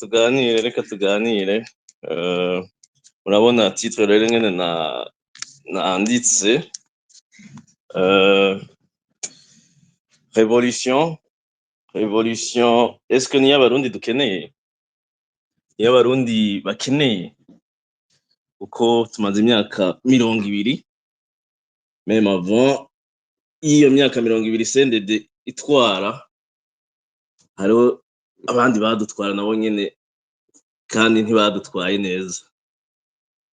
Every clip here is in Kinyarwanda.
reka tuganire. Murabona titre rero nyene nanditse révolution est-ce que niyo abarundi dukeneye, niyo abarundi bakeneye, kuko tumaze imyaka 20 même avant iyo myaka 20 CNDD itwara, hariho abandi badutwara nabo nyene kandi ntibadutwaye neza.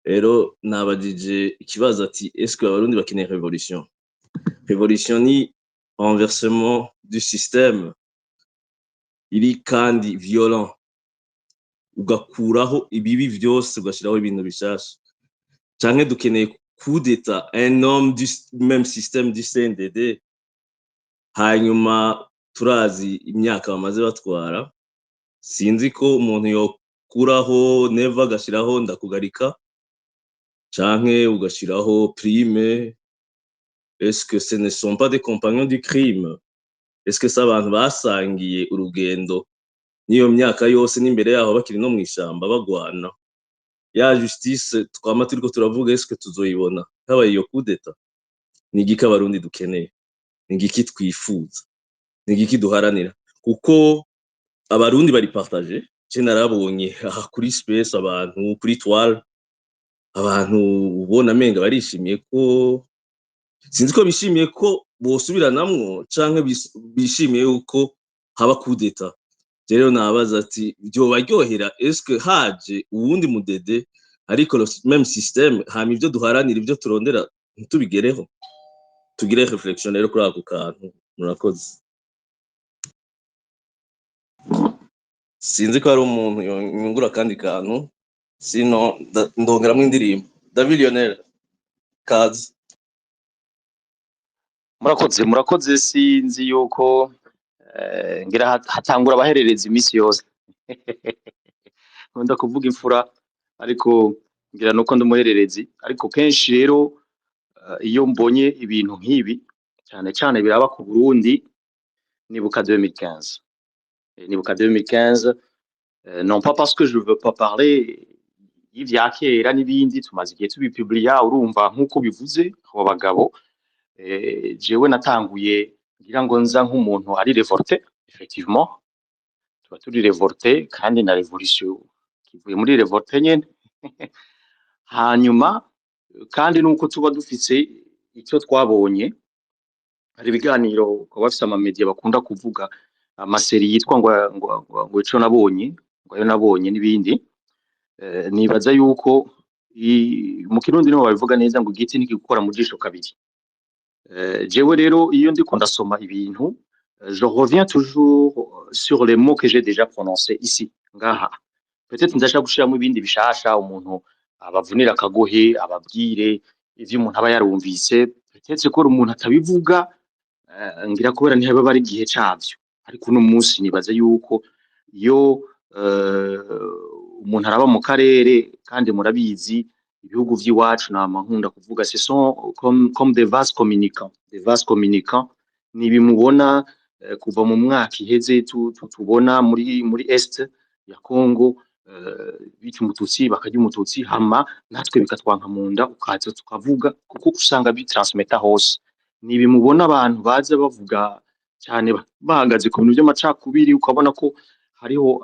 Rero nabajije ikibazo ati est-ce que abarundi bakeneye révolution? Révolution ni renversement du système iri kandi violent, ugakuraho ibibi vyose ugashiraho ibintu bishasha, canke dukeneye coup d'état, un homme du même système du CNDD, hanyuma turazi imyaka bamaze batwara, sinzi ko umuntu yokuraho Neva agashiraho Ndakugarika canke ugashiraho Prime. Est-ce que ce ne sont pas des compagnons du crime? Est-ce que c'est abantu basangiye urugendo niyo myaka yose n'imbere yaho bakiri no mw'ishamba bagwana? Ya justice twama turiko turavuga, est-ce que tuzoyibona habaye iyo coup d'état? Ni igiki abarundi dukeneye? Ni igiki twifuza? Ni igiki duharanira? Kuko abarundi bari partage. Je narabonye aha kuri space abantu kuri toile, abantu ubona menga barishimiye ko, sinzi ko bishimiye ko bosubiranamwo canke bishimiye yuko haba coup d'état. Rero nabaza ati vyobaryohera est-ce que haje uwundi mudede ariko même système, hama ivyo duharanira ivyo turondera ntitubigereho? Tugire réflexion rero kuri ako kantu. Murakoze. Sinzi ko hari umuntu yungura kandi kantu, sino ndongeramwo indirimbo. David Lionel, kazi. Murakoze sinzi yuko ngira hatangura abaherereza imisi yose. Nkunda kuvuga imfura ariko ngira nuko ndumuhererezi, ariko kenshi rero iyo mbonye ibintu nk'ibi cyane biraba ku Burundi nibuka 2015. Nibuka 2015, non pas parce que je veux pas parler y'ivya kera n'ibindi tumaze igihe tubipublia, urumva nk'uko bivuze abo bagabo. Jewe natanguye ngira ngo nza nk'umuntu ari révolté, effectivement tuba turi révolté kandi na révolution kivuye muri révolté nyene. Hanyuma kandi nuko tuba dufise icyo twabonye, hari ibiganiro ko bafise amamedia bakunda kuvuga amaseri yitwa ngo ico nabonye, ngo ayo nabonye n'ibindi. Nibaza yuko mu Kirundi niho babivuga neza ngo igiti ntikigukora mu jisho kabiri. Jewe rero iyo ndiko ndasoma ibintu, je reviens toujours sur les mots que j'ai déjà prononcés ici ngaha. Peut-être ndashaka gushiramo ibindi bishasha umuntu abavunira akagohe, ababwire ivyo umuntu aba yarumvise. Peut-être ko umuntu atabivuga ngira kubera ntihaba bari igihe cavyo, ariko uno munsi nibaza yuko iyo umuntu araba mu karere, kandi murabizi ibihugu vy'iwacu nama nkunda kuvuga ce sont comme des vases communicants. Ni bimubona kuva mu mwaka iheze tubona muri est ya Congo, bica umututsi bakarya umututsi, hama natwe bikatwanka mu nda ukaza tukavuga, kuko usanga bitransmeta hose. Ni bimubona abantu baza bavuga cyane bahagaze ku bintu by'amacakubiri, ukabona ko hariho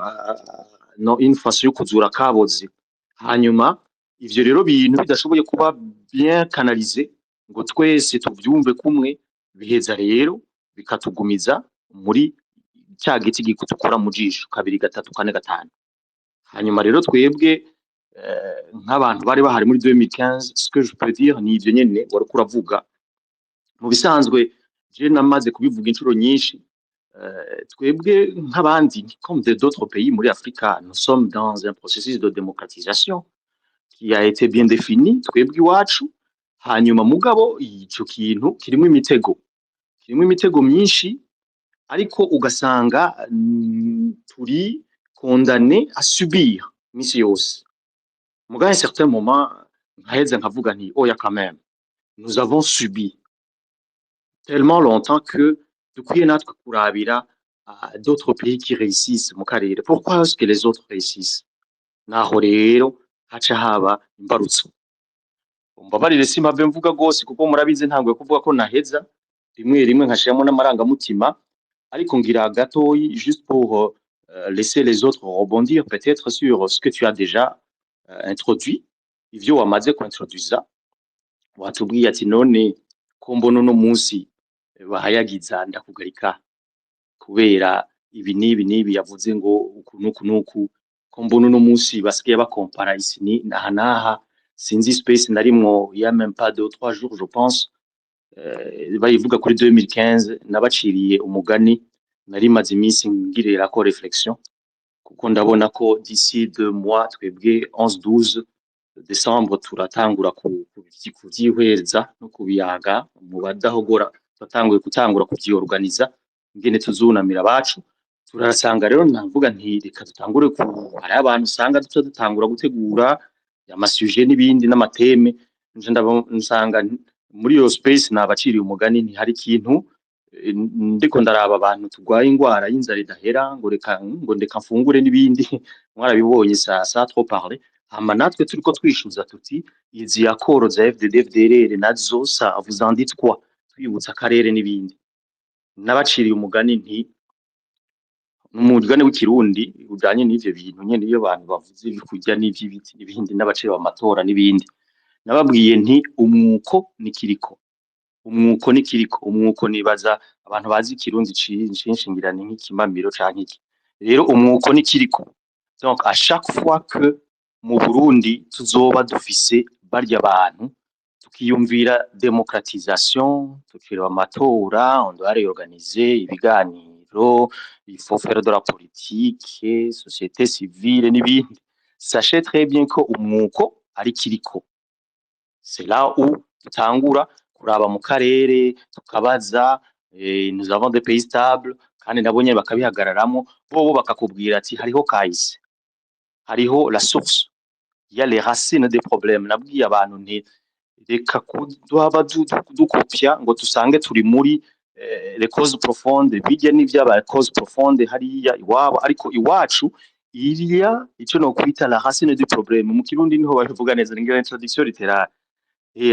no infaso yo kuzura kaboze. Hanyuma ivyo rero bintu bidashoboye kuba bien canalisé ngo twese tuvyumve kumwe, biheza rero bikatugumiza muri cya giti gikutukura mu jisho kabiri gatatu kane gatanu. Hanyuma rero twebwe nk'abantu bari bahari muri 2015, ce que je peux dire ni ivyo nyene wari kuravuga. Mu bisanzwe je namaze kubivuga inshuro nyinshi, twebwe nk'abandi comme d'autres pays muri Afrika, nous sommes dans un processus de démocratisation qui a été bien défini twebwe iwacu. Hanyuma mugabo ico kintu kirimo imitego myinshi, ariko ugasanga turi condamné à subir misi yose. Mugabo à un certain moment nkaheza nkavuga nti oya quand même, nous avons subi tellement longtemps que dukwiye natwe kurabira à d'autres pays qui réussissent mu karere. Pourquoi est-ce que les autres réussissent? Naho rero haca haba imbarutso. Mumbabarire simpave mvuga gose kuko murabizi ntanguye kuvuga ko naheza rimwe rimwe nkashiramo n'amarangamutima, ariko ngira gatoyi juste pour laisser les autres rebondir peut-être sur ce que tu as déjà introduit, ivyo wamaze kuintroduisa. Watubwiye ati none ko mbona uno munsi bahayagiza ndakugarika kubera ibi n'ibi yavuze ngo uku n'uku ko mbona uno munsi basigaye bakompara isi ni naha naha sinzi space narimwo il y a même pas 2 3 jours je pense bayivuga kuri 2015 nabaciriye umugani nari maze iminsi ngirira ko reflexion kuko ndabona ko d'ici 2 mois twebwe 11 12 Decembre turatangura kuvyihweza no kubiyaga mu badahogora twatanguye gutangura kuvyorganiza ingene tuzunamira abacu turasanga rero navuga nti reka dutangure hari abantu usanga dutangura gutegura amasuje n'ibindi n'amateme nje ndabonsanga muri iyo space nabaciriye umugani nti hari ikintu ndiko ndaraba abantu turwaye ingwara y'inzara idahera ngo ndeka mfungure n'ibindi mwarabibonye ça trop parler hama natwe turiko twishuza tuti izi yakoro za FDD FDLR nazo ça vous en dites quoi twibutsa akarere n'ibindi nabaciriye umugani nti umugani w'ikirundi ujanye n'ivyo bintu nyene iyo abantu bavuze bikurya n'ivy'ibiti n'ibindi n'abacira amatora n'ibindi nababwiye nti umwuko umwuko nibaza abantu bazi ikirundi cinshingirana nk'ikimamiro canke iki rero umwuko nikiriko donc à chaque fois que mu Burundi tuzoba dufise barya abantu tukiyumvira démocratisation tukira amatora on doit réorganiser ibiganiro il faut faire de la politique société civile n'ibindi sachez très bien ko umwuko ari kiriko c'est là où tutangura kuraba mu karere tukabaza nous avons des pays stables kandi nabonye bakabihagararamo bobo bakakubwira ati hariho kahise hariho la source il y a les racines des problèmes nabwiye abantu nti reka kuduhaba dukopya ngo tusange turi muri les causes profondes bijya n'ivyaba cause profonde hariya iwabo ariko iwacu iriya ico no kwita la racine du problème mu kirundi niho bavuga neza ngira introduction littérale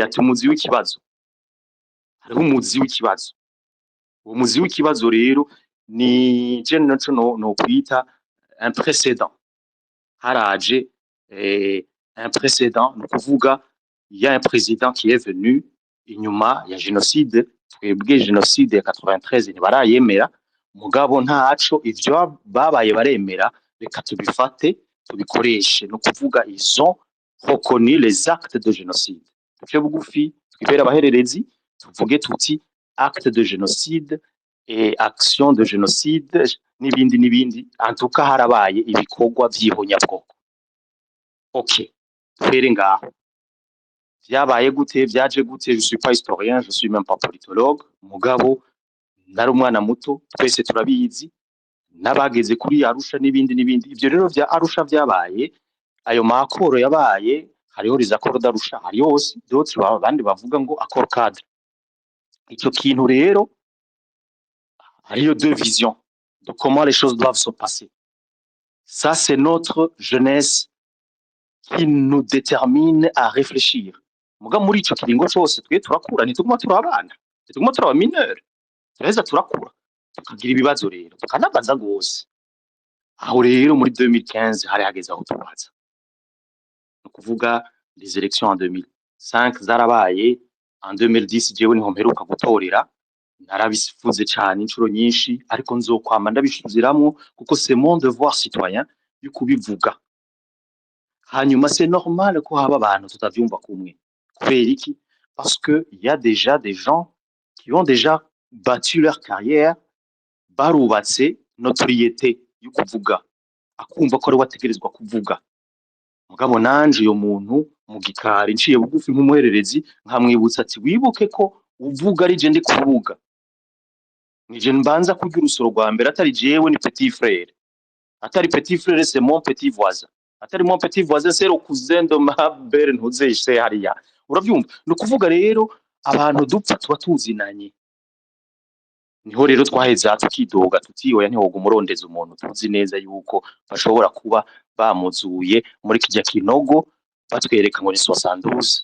ati umuzi w'ikibazo hariho umuzi w'ikibazo uwo muzi w'ikibazo rero ni je no kwita un précédent haraje un précédent no kuvuga il y a un président qui est venu inyuma ya génocide twebwe génocide ya 93 ntibarayemera mugabo ntaco ivyo babaye baremera reka tubifate tubikoreshe no kuvuga ils ont reconnu les actes de génocide tuce bugufi twibera abahererezi tuvuge tuti acte de génocide et action de génocide n'ibindi en tout cas harabaye ibikorwa vy'ihonyabwoko ok twere ngaho vyabaye gute vyaje gute je suis pas historien je suis même pas politologue mugabo nari umwana muto twese turabizi nabageze kuri Arusha n'ibindi ivyo rero vya Arusha vyabaye ayo makoro yabaye hariho les accords d'Arusha hariho aussi d'autres bandi bavuga ngo accord cadre icyo kintu rero hariyo deux visions de comment les choses doivent se passer ça c'est notre jeunesse qui nous détermine à réfléchir muga muri ico kiringo cyose twe turakura nituguma turabana nituguma turaba mineur tureza turakura tukagira ibibazo rero tukanabaza gose aho rero muri 2015 hari hageze aho tubaza no kuvuga les élections en 2005 zarabaye en 2010 jewe niho mperuka gutorera narabisifuze cyane inshuro nyinshi ariko nzokwama ndabishuziramwo kuko c'est mon devoir citoyen yo kubivuga hanyuma c'est normal ko haba abantu tutavyumva kumwe kubera iki parce que il y a déjà des gens qui ont déjà battu leur carrière barubatse notoriété yo kuvuga akumva ko ari wategerezwa kuvuga mugabo nanje uyo muntu mu gikari nciye bugufi nk'umuhererezi nkamwibutsa ati wibuke ko uvuga ari je ndi kuvuga nije mbanza kurya urusoro rwa mbere atari jewe ni petit frère atari petit frère c'est mon petit voisin atari mon petit voisin c'est le cousin de ma belle ntuzeshe hariya uravyumva no kuvuga rero abantu dupfa tuba tuzinanye niho rero twaheza tukidoga tuti oya ntiwoga umurondeza umuntu tuzi neza yuko bashobora kuba bamuzuye muri kijya kinogo batwereka ngo ni 72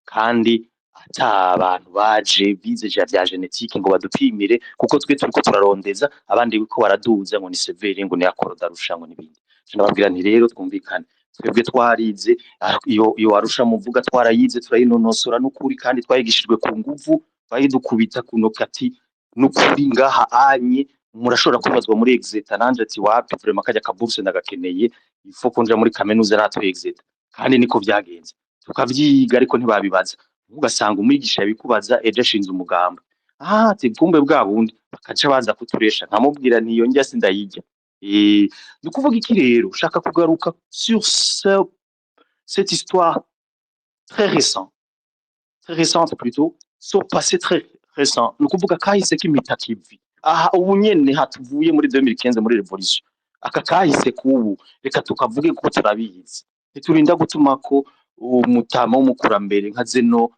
kandi ata abantu baje bize vya genetique ngo badupimire kuko twe turiko turarondeza abandi biko baraduza ngo ni severe ngo ni akoroda rusha ngo nibindi nababwira nti rero twumvikane twebwe twarize iyo arusha muvuga twarayize turayinonosora n'ukuri kandi twayigishijwe ku nguvu bayidukubita kuno kati n'ukuri ngaha anye murashobora kwibazwa muri exeta nanje ati wapi vraiment kajya kaburse ndagakeneye ifo konja muri kaminuza natwe exeta kandi niko vyagenze tukavyiga ariko ntibabibaza ugasanga umwigisha yabikubaza ejo ashinze umugamba ati kumbe bwa bundi bakaca baza kuturesha nkamubwira ntiyo njya sindayijya ni kuvuga iki rero ushaka kugaruka sur cette histoire très récente plutôt sur passé très récent ni kuvuga kahise k'imitakivi aha ubu nyene hatuvuye muri 2015 muri revolution aka kahise kubu reka tukavuge kuko turabizi ntiturinda gutuma ko umutama w'umukurambere nka zeno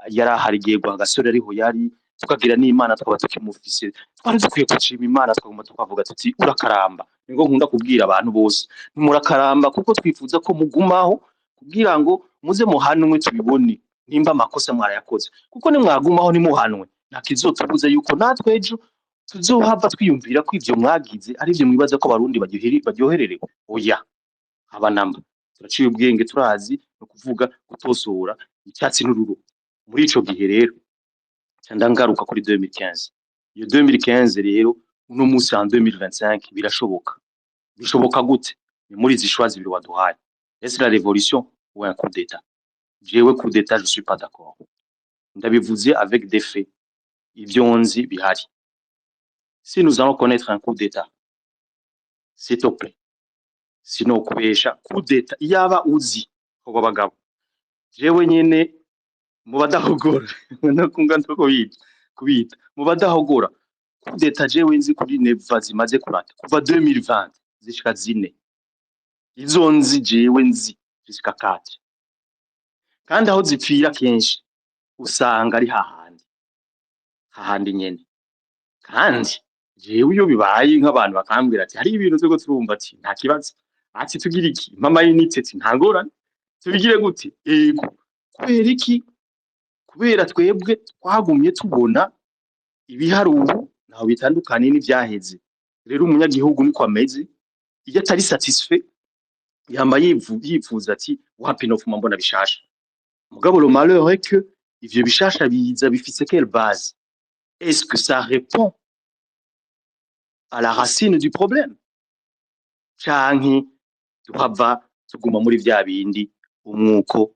yari aharigiye gasore ariho yari tukagira n'Imana twaba tukimufise twari dukwiye gushima Imana twagomba tukavuga tuti urakaramba ngo nkunda kubwira abantu bose murakaramba kuko twifuza ko mugumaho kugira ngo muze muhanwe tubibone nimba amakosa mwarayakoze kuko nimwagumaho nimuhanwe nta kizotubuze yuko natwe ejo tuzohava twiyumvira ko ivyo mwagize ari byo mwibaza ko abarundi baryohererewe oya abanamba turaciye ubwenge turazi no kuvuga gutosora icyatsi n'ururu muri ico gihe rero ndangaruka kuri 2015 iyo 2015 rero uno munsi en 2025 birashoboka bishoboka gute ni muri zishwazi biri waduhaye est la révolution ou un coup d'état jewe coup d'état je suis pas d'accord ndabivuze avec des faits ivyo nzi bihari si nous allons connaître un coup d'état s'il te plaît sino kubesha coup d'état yaba uzi ko bagabo jewe nyene mu badahogora no kunga ntoko kubita mu badahogora coup d'état jewe nzi kuri neva zimaze kurata kuva 2020 zishika zine izo nzi jewe nzi zishika kati kandi aho zipfira kenshi usanga ari hahandi nyene kandi jewe iyo bibaye nk'abantu bakambwira ati hari ibintu cyo turumva ati nta kibazo ati tugira iki mama y'inite ati ntagorane tubigire gute yego kubera iki kubera twebwe twagumye tubona ibiharuro naho bitandukanye n'ivyaheze rero umunyagihugu niko ameze iyo atari satisfait yamba yifuza ati wapi no fuma mbona bishasha mugabo le malheur est que ivyo bishasha biza bifise quelle base est-ce que ça répond à la racine du problème canke tuhava tuguma muri vya bindi umwuko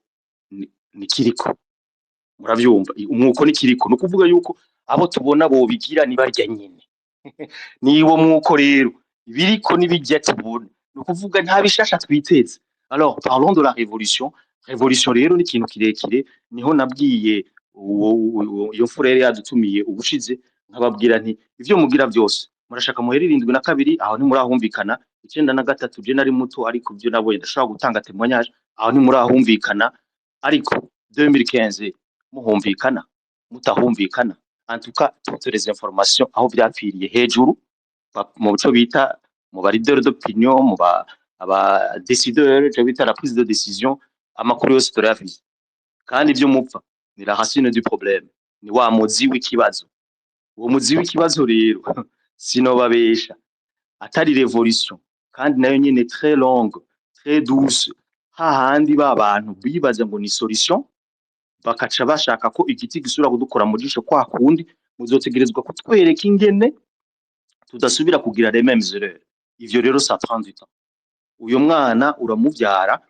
nikiriko muravyumva umwuko nikiriko no kuvuga yuko abo tubona bo bigira ni barya nyene niwo mwuko rero biriko nibijya tubona no kuvuga nta bishasha twiteze alors parlons de la révolution rero ni ikintu kirekire niho nabwiye iyo furere yadutumiye ubushize nkababwira nti ivyo mugira byose murashaka muhere 72 aho ni murahumvikana 93 je nari muto ariko byo nabonye ndashaka gutanga témoignage aho ni murahumvikana ariko 2015 muhumvikana mutahumvikana en tout cas toutes les informations aho byapfiriye hejuru mu bico bita mu ba leader d'opinion mu ba aba décideur je bita la prise de décision amakuru yose turayafise kandi ibyo mupfa ni la racine du problème ni wa muzi w'ikibazo uwo muzi w'ikibazo rero sinobabesha atari révolution kandi nayo nyene très longue très douce hahandi babantu bibaza ngo ni solution bakaca bashaka ko igiti gisura kudukora mu jisho kwa kundi muzotegerezwa kutwereka ingene tudasubira kugira les mêmes erreurs ivyo rero ça prend du temps uyo mwana uramuvyara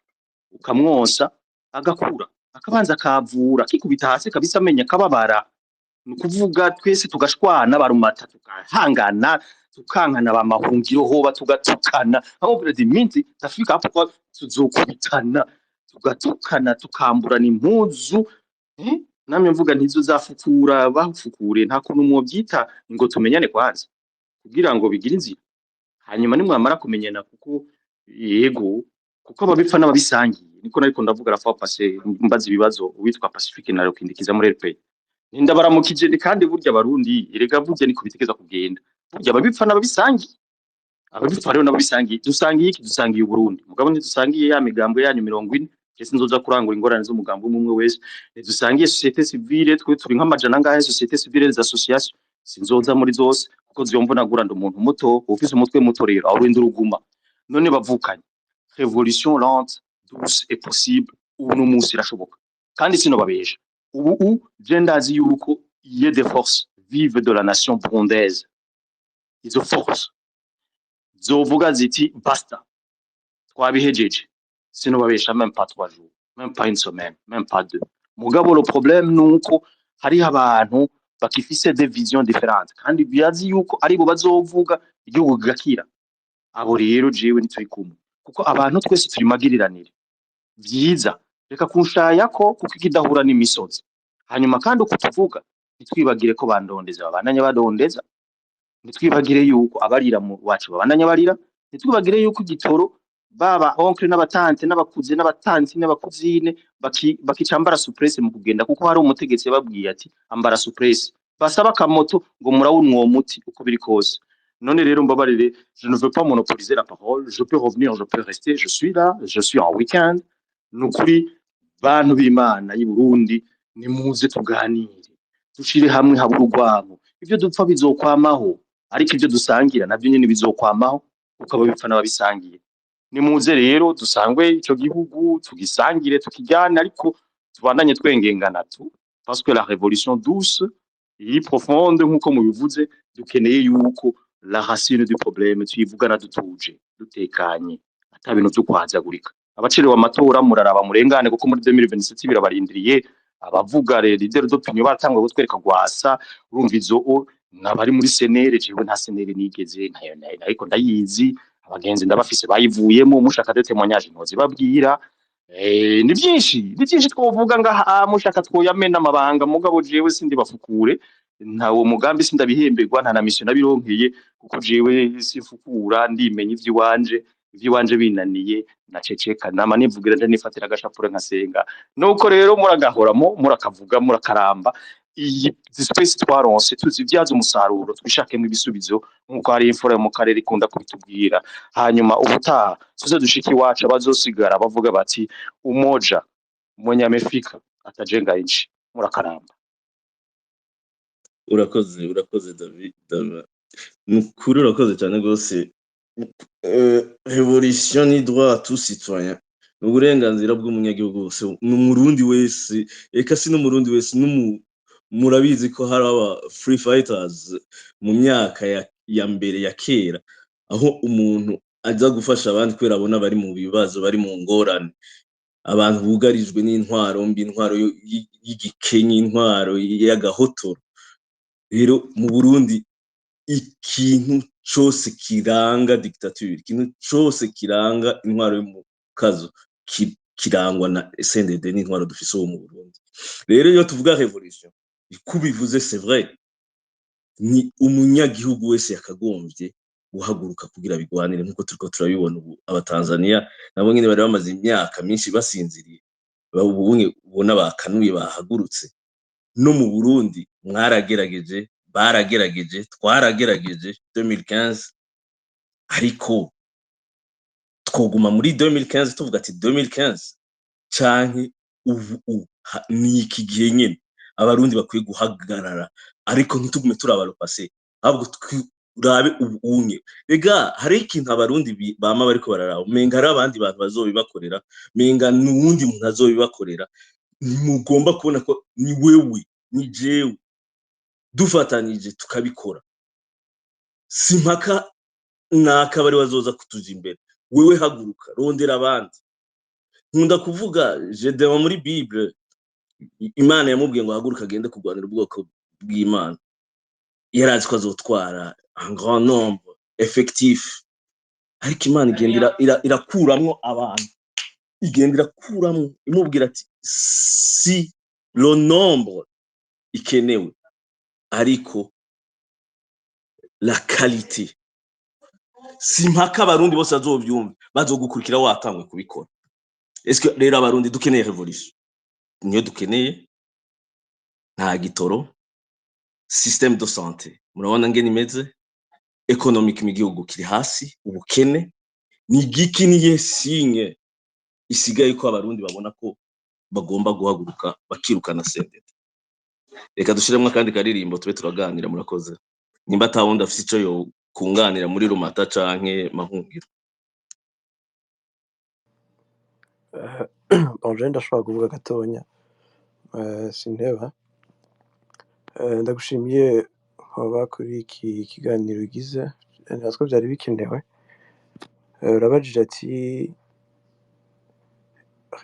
ukamwosa agakura akabanza kavura kikubita hasi kabisa amenya kababara nukuvuga twese tugashwana barumata tukahangana tukankana bamahungiro hoba tugatukana aho bredi minti tafika hapo kwa tuzokubitana tugatukana tukamburana impuzu namye mvuga ntizo zafukura bafukure nta kuntu mu byita ngo tumenyane kwanza kugira ngo bigire inzira hanyuma nimwamara kumenyana kuko yego kuko ababipfa n'ababisangiye niko nariko ndavuga rafa passé mbaza ibibazo witwa Pacifique na Rokindikiza muri RP Nindabaramukije ni kandi burya abarundi erega burya ni kubitegeza kugenda burya ababipfa n'ababisangiye ababipfa rero n'ababisangiye dusangiye iki dusangiye Uburundi mugabo ntidusangiye ya migambo yanyu 40 kese nzoza kurangura ingorane z'umugambo umwe wese dusangiye société civile twe turi nk'amajana ngahe société civile des associations sinzoza muri zose kuko ziyomva naguranda umuntu muto ufise umutwe muto rero aho rindi uruguma none bavukanye révolution lente douce et possible ubu munsi irashoboka kandi sino babesha ubu je ndazi yuko il y a des forces vives de la nation burundaise izo forces zovuga ziti basta twabihejeje sino babesha même pas 3 jours même pas une semaine même pas 2 mugabo le problème nuko hari abantu bakifise des visions différentes kandi byazi yuko ari bo bazovuga igihugu gakira abo rero jewe nituri kumwe kuko abantu twese turi magiriranire byiza reka kunshaya ko kuko ikidahura n'imisozi hanyuma kandi uko tuvuga nitwibagire ko bandondeza babandanya badondeza nitwibagire yuko abarira mu wacu babandanya barira nitwibagire yuko igitoro baba oncle n'abatante n'abakuze n'abatanti n'abakuzine bakicambara suppresse mu kugenda kuko hari umutegetsi babwiye ati ambara suppresse basaba kamoto ngo murawunwa uwo muti uko biri kose none rero mbabarire je ne veux pas monopoliser la parole je peux revenir je peux rester je suis là je suis en week-end nukuri bantu b'Imana y'u Burundi ni muze tuganire dushire hamwe haburugwamo ivyo dupfa bizokwamaho ariko ivyo dusangira navyo nyene bizokwamaho kuko ababipfa n'ababisangiye ni muze rero dusangwe ico gihugu tugisangire tukijyana ariko tubandanye twengengana tu parce que la révolution douce iri profonde nkuko mubivuze dukeneye yuko la racine du problème tuyivugana dutuje dutekanye ata bintu byo kwazagurika abacirewe amatora muraraba murengane kuko muri 2027 birabarindiriye abavuga leader d'opinion batangwa gutwereka gwasa urumva izo nabari muri senere jewe nta senere nigeze nayo ariko ndayizi abagenzi ndabafise bayivuyemo mushaka de témoignage ntozi babwira ni byinshi twovuga ngaha mushaka twoyamena amabanga mugabo jewe sindi bafukure ntawo mugambi sindabihemberwa nta na mission nabironkeye kuko jewe sifukura ndimenya ivy'iwanje binaniye naceceka nama nivugira nje nifatira agashapure nkasenga nuko rero muragahoramo murakavuga murakaramba iyi space twaronse tuzivyaza umusaruro twishakemo ibisubizo nkuko hari imfura mu karere ikunda kubitubwira hanyuma ubutaha tuze dushiki iwacu abazosigara bavuga bati umoja mwenye amefika atajenga inchi murakaramba urakoze David nukuri urakoze cyane gose révolution ni droit à tout citoyen uburenganzira bw'umunyagihugu wose n'umurundi wese eka si n'umurundi wese murabizi ko hari aba free fighters mu myaka ya mbere ya kera aho umuntu aza gufasha abandi kwera abona bari mu bibazo bari mu ngorane abantu bugarijwe n'intwaro mbi intwaro y'igikenye intwaro y'agahotoro rero mu Burundi ikintu cyose kiranga dictature ikintu cyose kiranga intwaro y'umukazo kirangwa na SNDD n'intwaro dufise mu Burundi rero iyo tuvuga révolution ikubivuze c'est vrai ni umunyagihugu wese yakagombye guhaguruka kugira bigwanire nkuko turiko turabibona ubu abatanzania nabo nyine bari bamaze imyaka myinshi basinziriye babunye ubona bakanuye bahagurutse no mu Burundi mwaragerageje baragerageje twaragerageje 2015 ariko twoguma muri 2015 tuvuga ati 2015 canke ubu ni iki gihe nyene abarundi bakwiye guhagarara ariko ntitugume turabaro passé ahubwo turabe ubunye ega hari ikintu abarundi bama bariko bararaho menga ari abandi bantu bazobibakorera menga nuwundi muntu azobibakorera mugomba kubona ko ni wewe ni jewe dufatanije tukabikora simpaka nakabari wazoza kutuja imbere wewe haguruka rondera abandi nkunda kuvuga jedema muri bible Imana yamubwiye ngo haguruka agende kurwanira ubwoko bw'Imana yarazi ko azotwara un grand nombre effectif ariko Imana igendera irakuramwo abantu igendera kuramwo imubwira ati si le nombre ikenewe ariko la qualité simpaka abarundi bose azovyumva bazogukurikira watangwe kubikora est-ce que rero abarundi dukeneye révolution niyo dukeneye nta gitoro, système de santé murabona ngene imeze, economique mu gihugu kiri hasi, ubukene ni igiki niye sinye isigaye ko abarundi babona ko bagomba guhaguruka bakirukana CNDD. Reka dushiremwe kandi karirimbo tube turaganira, murakoze. Nimba atawundi afise ico yo kunganira muri Rumata canke Mahungiro. Bon, je ndashobora kuvuga gatonya sinteba. Ndagushimiye hoba kuri iki kiganiro ugize, natwe byari bikenewe. Urabajije ati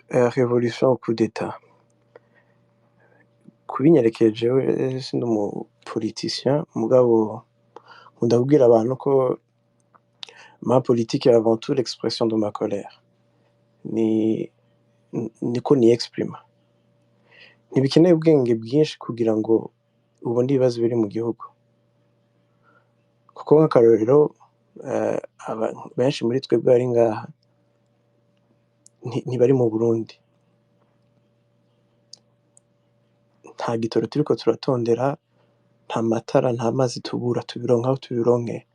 révolution coup d'état. Kubinyerekeye jewe sindi umupoliticien mugabo nkunda kubwira abantu ko ma politique est avant tout l'expression de ma colère. Niko ni exprime. Ntibikeneye ubwenge bwinshi kugira ngo ubone ibibazo biri mu gihugu, kuko nk'akarorero benshi muri twebwe bari ngaha ntibari mu Burundi, nta gitoro turiko turatondera, nta matara, nta mazi tubura, tubironka aho tubironkeye.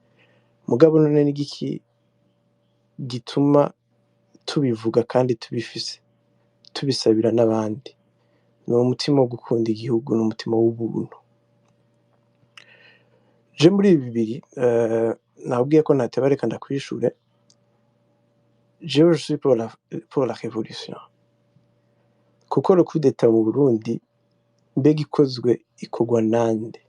Mugabo none n'igiki gituma tubivuga kandi tubifise, tubisabira n'abandi? Ni umutima wo gukunda igihugu, n'umutima w'ubuntu. Je muri ibi bibiri nabwiye ko ntateba, reka ndakwishure. Je suis pour la révolution, kuko le coup d'état mu Burundi mbega ikorwa nande?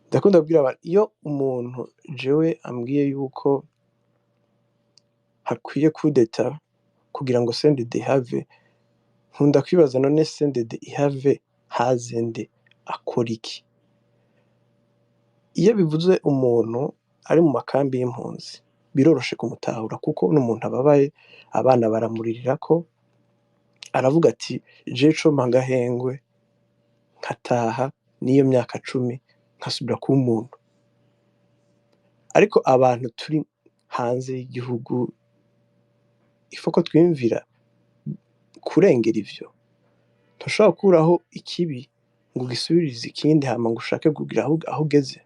Ndakunda kubwira abantu, iyo umuntu jewe ambwiye yuko hakwiye coup d'état kugira ngo CNDD ihave, nkunda kwibaza none CNDD ihave haze nde, akora iki? Iyo bivuze umuntu ari mu makambi y'impunzi biroroshe kumutahura, kuko n'umuntu ababaye, abana baramurirako, aravuga ati je coma ngahengwe nkataha n'iyo myaka 10 nkasubira kuba umuntu. Ariko abantu turi hanze y'igihugu ifoko twiyumvira kurengera ivyo. Ntushobora gukuraho ikibi ngo gisubirize ikindi hama ngo ushake kugira aho ugeze.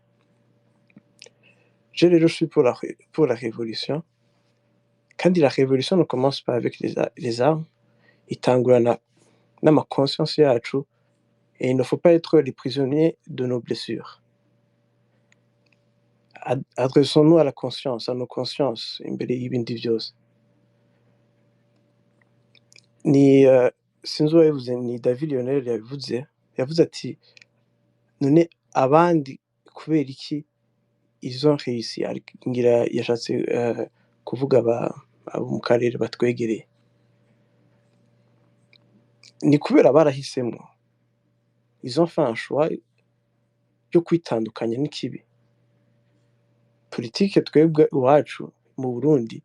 Je rero suis pour la révolution, kandi la révolution ne commence pas avec les armes, itangurana n'ama conscience yacu, et il ne faut pas être les prisonniers de nos blessures. Adressons-nous à la conscience, à nos consciences imbere y'ibindi vyose. Ni sinzi uwabivuze, ni David Lionel yavuze ati none abandi kubera iki ils ont réussi? Ngira yashatse kuvuga abo mu karere batwegereye. Ni kubera barahisemwo, ils ont fait un choix yo kwitandukanya n'ikibi. Politique twebwe iwacu mu Burundi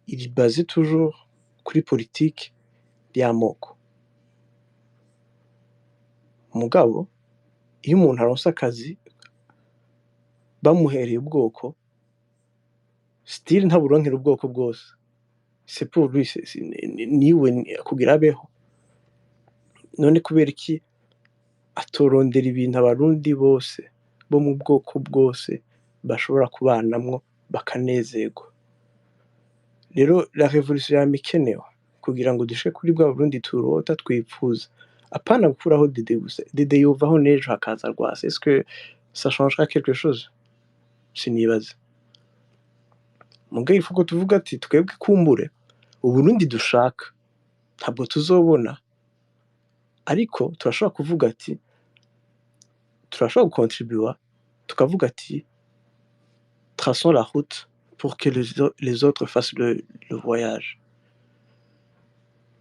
iri basée toujours kuri politique y'amoko. Mugabo iyo umuntu aronse akazi bamuhereye ubwoko, still ntaburonkera ubwoko bwose, c'est pour lui, niwe kugira abeho. None kubera iki atorondera ibintu abarundi bose bo mu bwoko bwose bashobora kubanamwo bakanezerwa? Rero la révolution yamikenewe kugira ngo dushe kuri bwa Burundi turota twipfuza, apana gukuraho Dede gusa. Dede yovaho n'ejo hakaza Rwasa. Est-ce que ça changera quelque chose? Sinibaza. Mugabe ifuko tuvuga ati twebwe kumbure Uburundi dushaka ntabwo tuzobona, ariko turashobora kuvuga ati turashobora gucontribuer, tukavuga ati traçons la route pour que les autres fassent le voyage.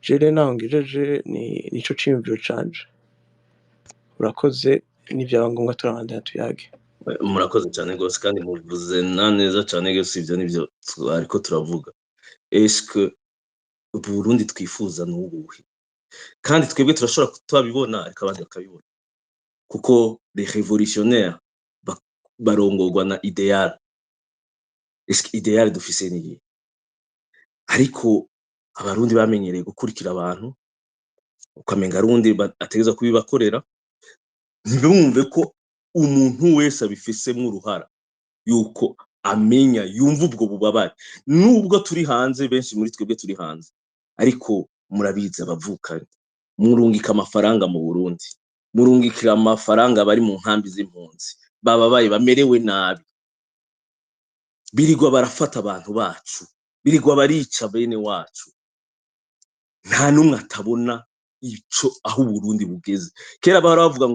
Jere nangejeje nico ciyumviro canje. Urakoze, n'ivyaba ngombwa turabandanya tuyage. Murakoze cyane gose kandi muvuze neza cyane gose, ivyo nivyo ariko turavuga. Est-ce que Burundi twifuza n'ubuhe? Kandi twebwe turashobora kutabibona ariko abandi bakabibona, kuko les révolutionnaires barongorwa na ideal. Est-ce que ideal dufise ni? Ariko abarundi bamenyereye gukurikira abantu, ukamenga arundi ategeza kubibakorera, ntibumve ko umuntu wese abifisemo uruhara yuko amenya yumva ubwo bubabare nubwo turi hanze benshi muri twebwe turi hanze ariko murabizi abavukanye murungika amafaranga mu Burundi murungikira amafaranga bari mu nkambi z'impunzi bababaye bamerewe nabi birigwa barafata abantu bacu birigwa barica bene wacu nta numwe atabona ico aho Burundi bugeze kera bahora bavuga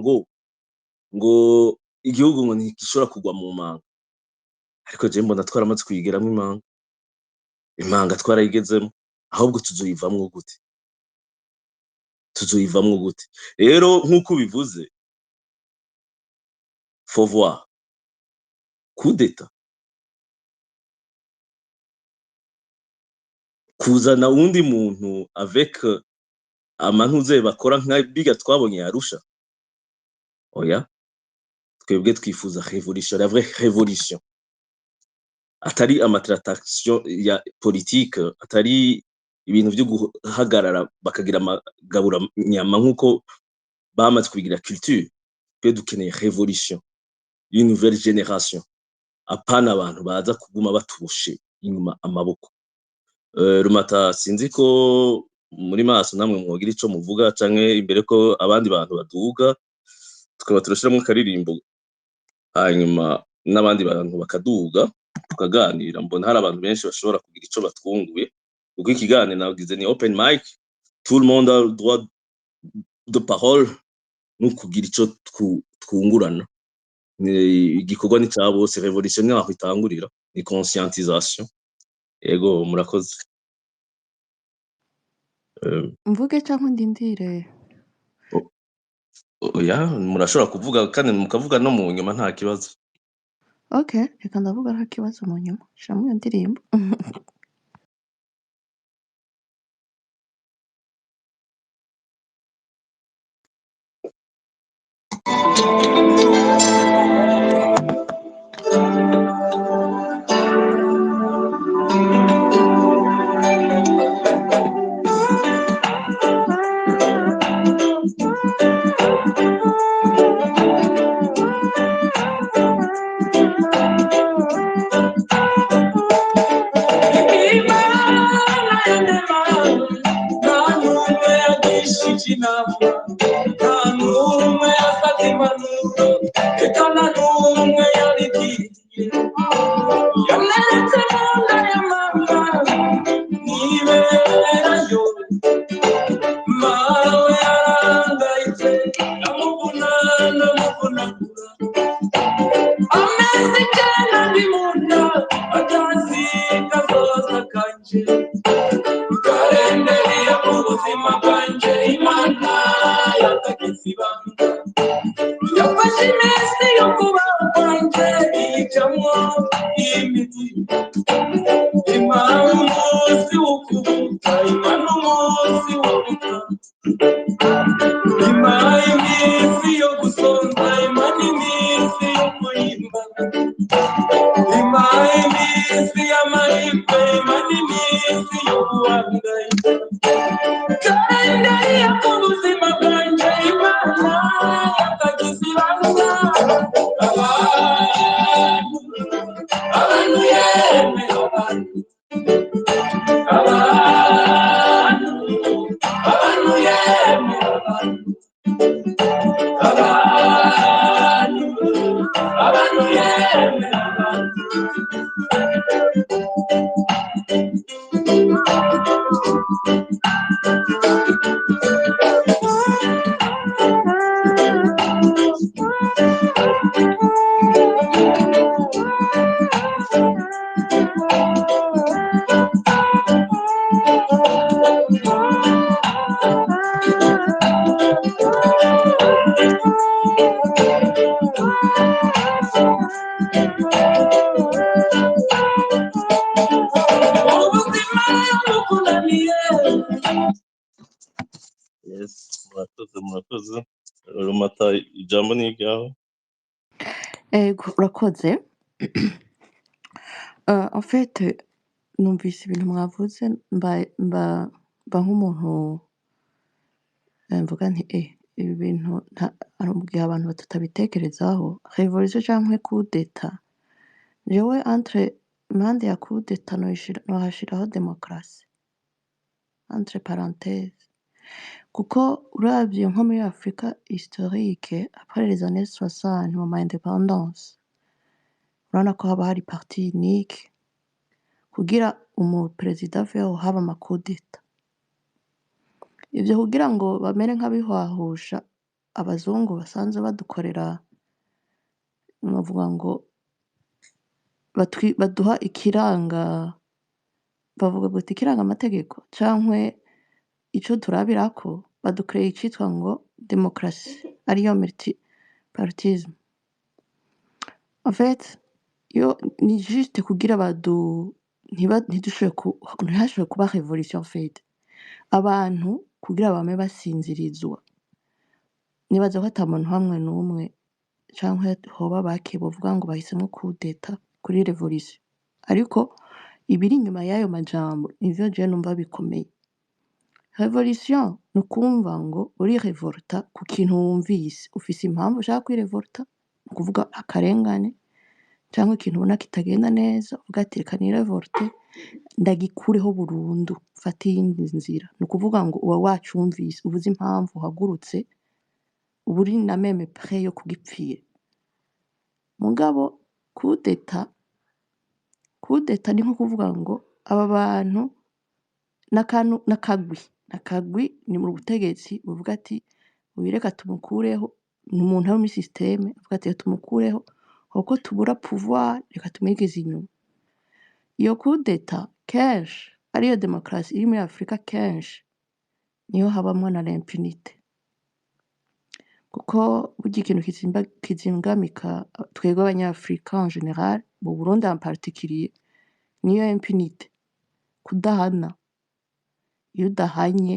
ngo igihugu ngo ntigishobora kugwa mu manga ariko je mbona twaramaze kuyigeramo imanga twarayigezemo ahubwo tuzoyivamwo gute rero nk'uko bivuze faut voir coup d'état kuzana uwundi muntu avec amantuze bakora nka biga twabonye Arusha oya twebwe twifuza révolution la vraie révolution atari amatratation ya politique atari ibintu byo guhagarara bakagira amagabura nyama nkuko bamaze kubigira culture twe dukeneye révolution une nouvelle génération apana abantu baza kuguma batushe inyuma amaboko Rumata sinzi ko muri maso namwe mwogira ico muvuga canke imbere ko abandi bantu baduga tukaba turashiramo karirimbo hanyuma n'abandi bantu bakaduga tukaganira mbona hari abantu benshi bashobora kugira ico batwunguye kuko ikiganiro nagize ni open mic tout le monde a le droit de parole no kugira ico twungurana igikorwa ni ca bose révolution aho itangurira ni conscientisation ego murakoze mvuge cyangwa ndindire oya murashobora kuvuga kandi mukavuga no mu nyuma nta kibazo okay reka ndavuga nta kibazo mu nyuma shiramo iyo ndirimbo murakoze Rumata ijambo ni iryawe urakoze en fait numvise ibintu mwavuze mba nk'umuntu mvuga nti ibi bintu mu gihe abantu batatabitekerezaho revolution canke coup d'etat jewe impande ya coup d'etat nohashiraho demokarasi entre parenthèses kuko uravye nko muri Afrika historique après les années 60 mu ma indépendance urabona ko haba hari parti unique kugira umuperezida aveho haba ama coup d'etat ivyo kugira ngo bamere nk'abihwahusha abazungu basanzwe badukorera novuga ngo baduha bavuga gute ikiranga amategeko cankwe ico turabirako badukoreye icitwa ngo demokarasi ariyo multipartisme en fait yo ni juste kugira ntihashobore kuba revolution en fait abantu kugira bame basinzirizwa nibaza ko ata muntu hamwe n'umwe canke hoba bake bovuga ngo bahisemwo coup d'etat kuri revolution ariko ibiri inyuma y'ayo majambo nivyo jewe numva bikomeye revolution ni ukumva ngo uri revolta ku kintu wumvise ufise impamvu ushaka kwirevolta ni ukuvuga akarengane canke ikintu ubona kitagenda neza uvuga ati reka nirevolte ndagikureho burundu mfate iyindi nzira ni ukuvuga ngo uba wacumvise ubuze impamvu uhagurutse uba uri na meme prêt yo kugipfira mugabo coup d'etat ni nko kuvuga ngo aba bantu n'akagwi ni mu butegetsi buvuga ati uyu reka tumukureho ni umuntu ari muri systeme avuga ati reka tumukureho kuko tubura pouvoir reka tumwigeze inyuma iyo coup d'etat kenshi ariyo demokarasi iri muri Afrika kenshi niyo habamwo na l'impunité kuko burya ikintu kizingamika twebwe abanyafrika en general mu Burundi en particulier niyo impunité kudahana iyo udahanye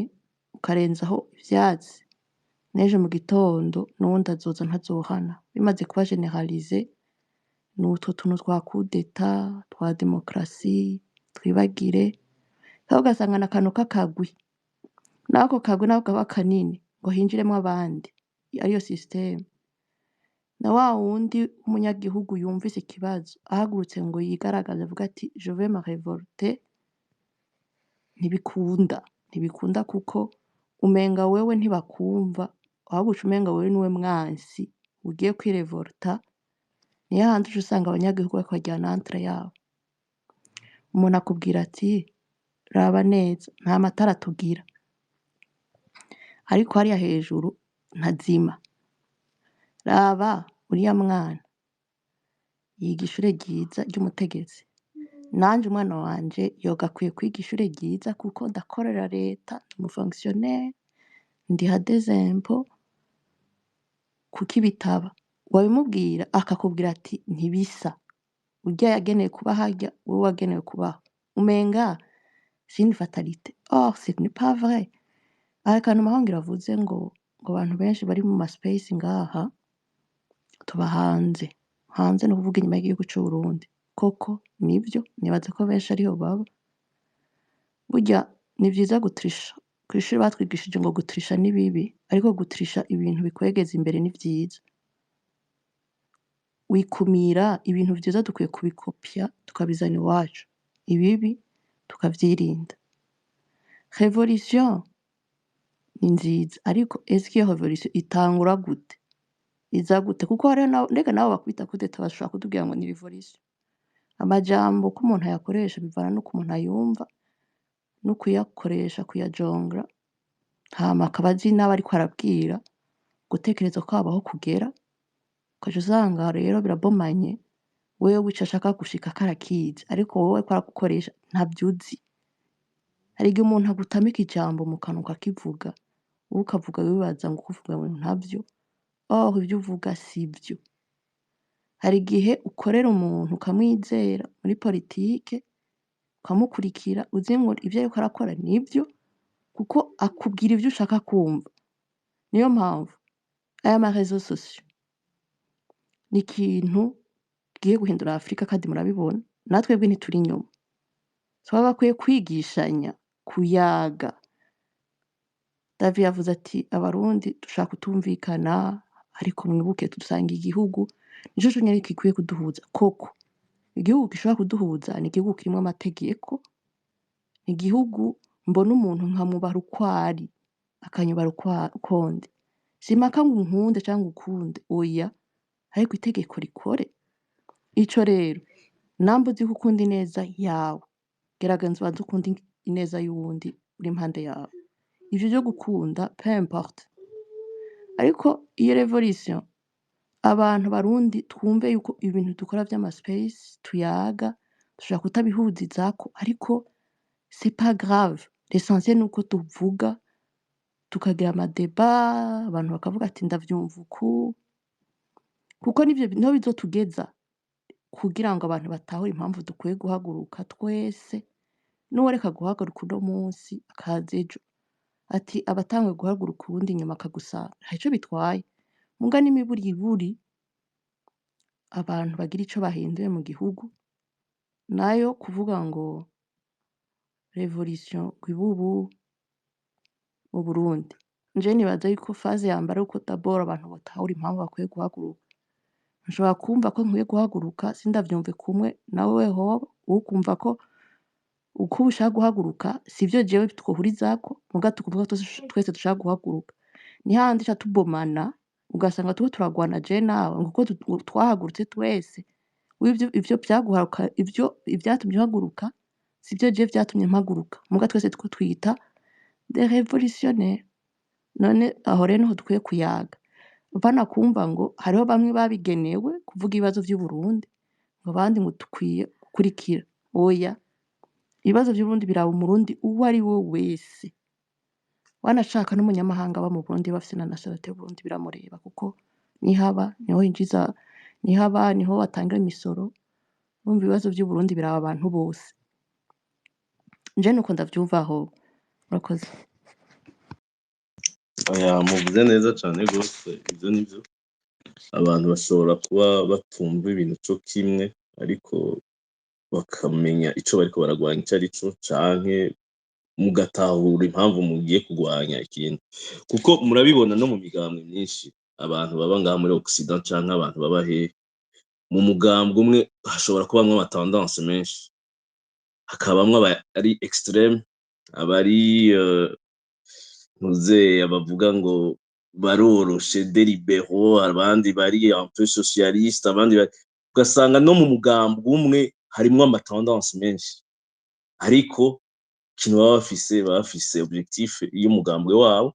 ukarenzaho ivyatsi n'ejo mu gitondo n'uwundi azoza ntazohana bimaze kuba generalize n'utwo tuntu twa coup d'etat twa demokarasi twibagire aho ugasanga n'akantu k'akagwi n'ako kagwi nako kaba kanini ngo hinjiremwo abandi ariyo systeme na wa wundi w'umunyagihugu yumvise ikibazo ahagurutse ngo yigaragaze avuga ati je vais me révolter ntibikunda kuko umenga wewe ntibakumva ahubwo uca umenga wewe niwe mwansi ugiye kwirevolta niyo handi uca usanga abanyagihugu bariko bajyana entre yabo umuntu akubwira ati raba neza nta matara tugira ariko hariya hejuru ntazima raba uriya mwana yiga ishure ryiza ry'umutegetsi nanje umwana wanje yoga akwiye kwiga ishure ryiza kuko ndakorera leta ndi umufonctionnaire ndiha des impôts kuki bitaba wabimubwira akakubwira ati ntibisa urya yagenewe kuba harya wowe wagenewe kubaho umenga c'est une fatalité or ce n'est pas vrai akantu mahongira avuze ngo abantu benshi bari mu ma space ngaha tuba hanze no kuvuga inyuma y'igihugu c'Uburundi koko nivyo nibaza ko benshi ariho baba burya ni vyiza gutrisha kw'ishure batwigishije ngo gutrisha ni bibi ariko gutrisha ibintu bikwegeza imbere ni vyiza wikumira ibintu vyiza dukwiye kubikopya tukabizana iwacu ibibi tukavyirinda revolution ni nziza ariko eske iyo revolution itangura gute iza gute kuko hariho ndega nabo bakwita coup d'etat bashobora kutubwira ngo ni revolution amajambo ko umuntu ayakoresha bivana n'uko umuntu ayumva no kuyakoresha kuyajongera hama akaba azi n'abo ariko arabwira gutekereza kwabo aho kugera ukaca usanga rero birabomanye wewe ico ashaka gushika karakizi ariko wowe ko aragukoresha ntavyo uzi hari igihe umuntu agutamika ijambo mu kanwa ukakivuga wowe ukavuga wibaza ngo kuvuga ngo ntavyo ivyo uvuga sivyo hari igihe ukorera umuntu ukamwizera muri politike ukamukurikira uzi ngo ivyo ariko arakora nivyo kuko akubwira ivyo ushaka kumva niyo mpamvu aya ma réseaux sociaux ni ikintu kigiye guhindura Afrika kandi murabibona natwebwe ntituri inyuma twaba bakwiye kwigishanya kuyaga Davi yavuze ati abarundi dushaka kutumvikana ariko mwibuke dusanga igihugu nico conyene gikwiye kuduhuza koko. Igihugu gishobora kuduhuza ni igihugu kirimwo amategeko, ni igihugu mbona umuntu nkamwubaha uko ari, akanyubaha uko ndi. Simpaka ngo unkunde canke ukunde, oya, ariko itegeko rikore. Ico rero, namba uzi ko ukunda ineza yawe, gerageza ubanze ukunde ineza y'uwundi uri impande yawe. Ivyo vyo gukunda peu importe. Ariko iyo revolution abantu barundi twumve yuko ibintu dukora vy'ama space tuyaga dushobora kutabihuzizako ariko c'est pas grave, l'essentiel nuko tuvuga tukagira amadeba abantu bakavuga ati ndavyumva uku, kuko nivyo niho bizotugeza kugira ngo abantu batahure impamvu dukwiye guhaguruka twese, n'uworeka guhaguruka uno munsi akaza ejo ati abatanguye guhaguruka uwundi inyuma akagusanga ntaco bitwaye. Muga n'imiburiburi abantu bagira ico bahinduye mu gihugu, nayo kuvuga ngo revolution ngwibubu mu Burundi. Nje nibaza yuko faze ya mbere uko d'abord abantu batahura impamvu bakwiye guhaguruka. Nshobora kumva ko nkwiye guhaguruka sindavyumve kumwe nawe hoba ukumva ko uko ushaka guhaguruka sivyo jewe twohurizako, muga tukuvuga twese dushaka guhaguruka. Ni hahandi duca tubomana ugasanga turiko turagwana jewe nawe ngo kuko twahagurutse twese, ivyo vyaguharuka ivyatumye uhaguruka sivyo jewe vyatumye mpaguruka, muga twese turiko twita des révolutionnaires. None aho rero niho dukwiye kuyaga, apana kumva ngo hariho bamwe babigenewe kuvuga ibibazo vy'Uburundi, ngo abandi ngo dukwiye gukurikira. Oya, ibibazo vy'Uburundi biraba umurundi uwo ari we wese, wanashaka n'umunyamahanga aba mu Burundi bafise na nationalité y'Uburundi biramureba, kuko nihaba niho yinjiza, nihaba niho batangira imisoro. Urumva ibibazo vy'Uburundi biraba abantu bose. Nje nuko ndavyumva aho. Murakoze. Oya, muvuze neza cane gose, ivyo nivyo. Abantu bashobora kuba batumva ibintu co kimwe, ariko bakamenya ico bariko baragwanya ico arico, canke mugatahura impamvu mugiye kugwanya ikintu. Kuko murabibona no mu migambwe myinshi, abantu baba ngaha muri Occident canke abantu baba hehe, mu mugambwe umwe hashobora kubamwo ama tendance menshi, hakabamwo ari extreme, abari ntuzeye bavuga ngo baroroshe des libéraux, abandi bari un peu socialiste, abandi ugasanga no mu mugambwe umwe harimwo ama tendance menshi, ariko ikintu baba bafise objectif y'umugambwe wabo.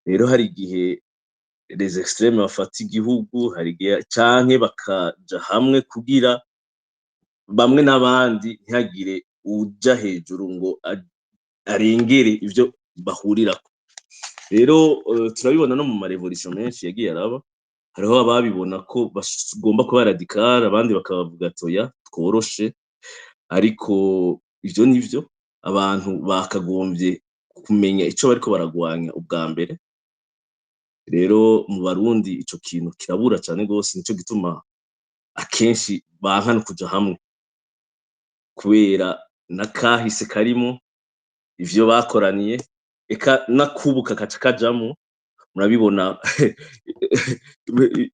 Rero hari igihe les extrêmes bafata igihugu, hari igihe canke bakaja hamwe kugira bamwe n'abandi ntihagire uja hejuru ngo arengere ivyo bahurirako. Rero turabibona no mu ma revolution menshi yagiye araba, hariho ababibona ko bagomba kuba radical, abandi bakabavuga ati oya tworoshe, ariko ivyo nivyo abantu bakagombye kumenya ico bariko baragwanya ubwa mbere. Rero mu Barundi ico kintu kirabura cane gose, nico gituma akenshi banka no kuja hamwe, kubera n'akahise karimo ivyo bakoraniye, eka nakubuka kaca kajamwo. Murabibona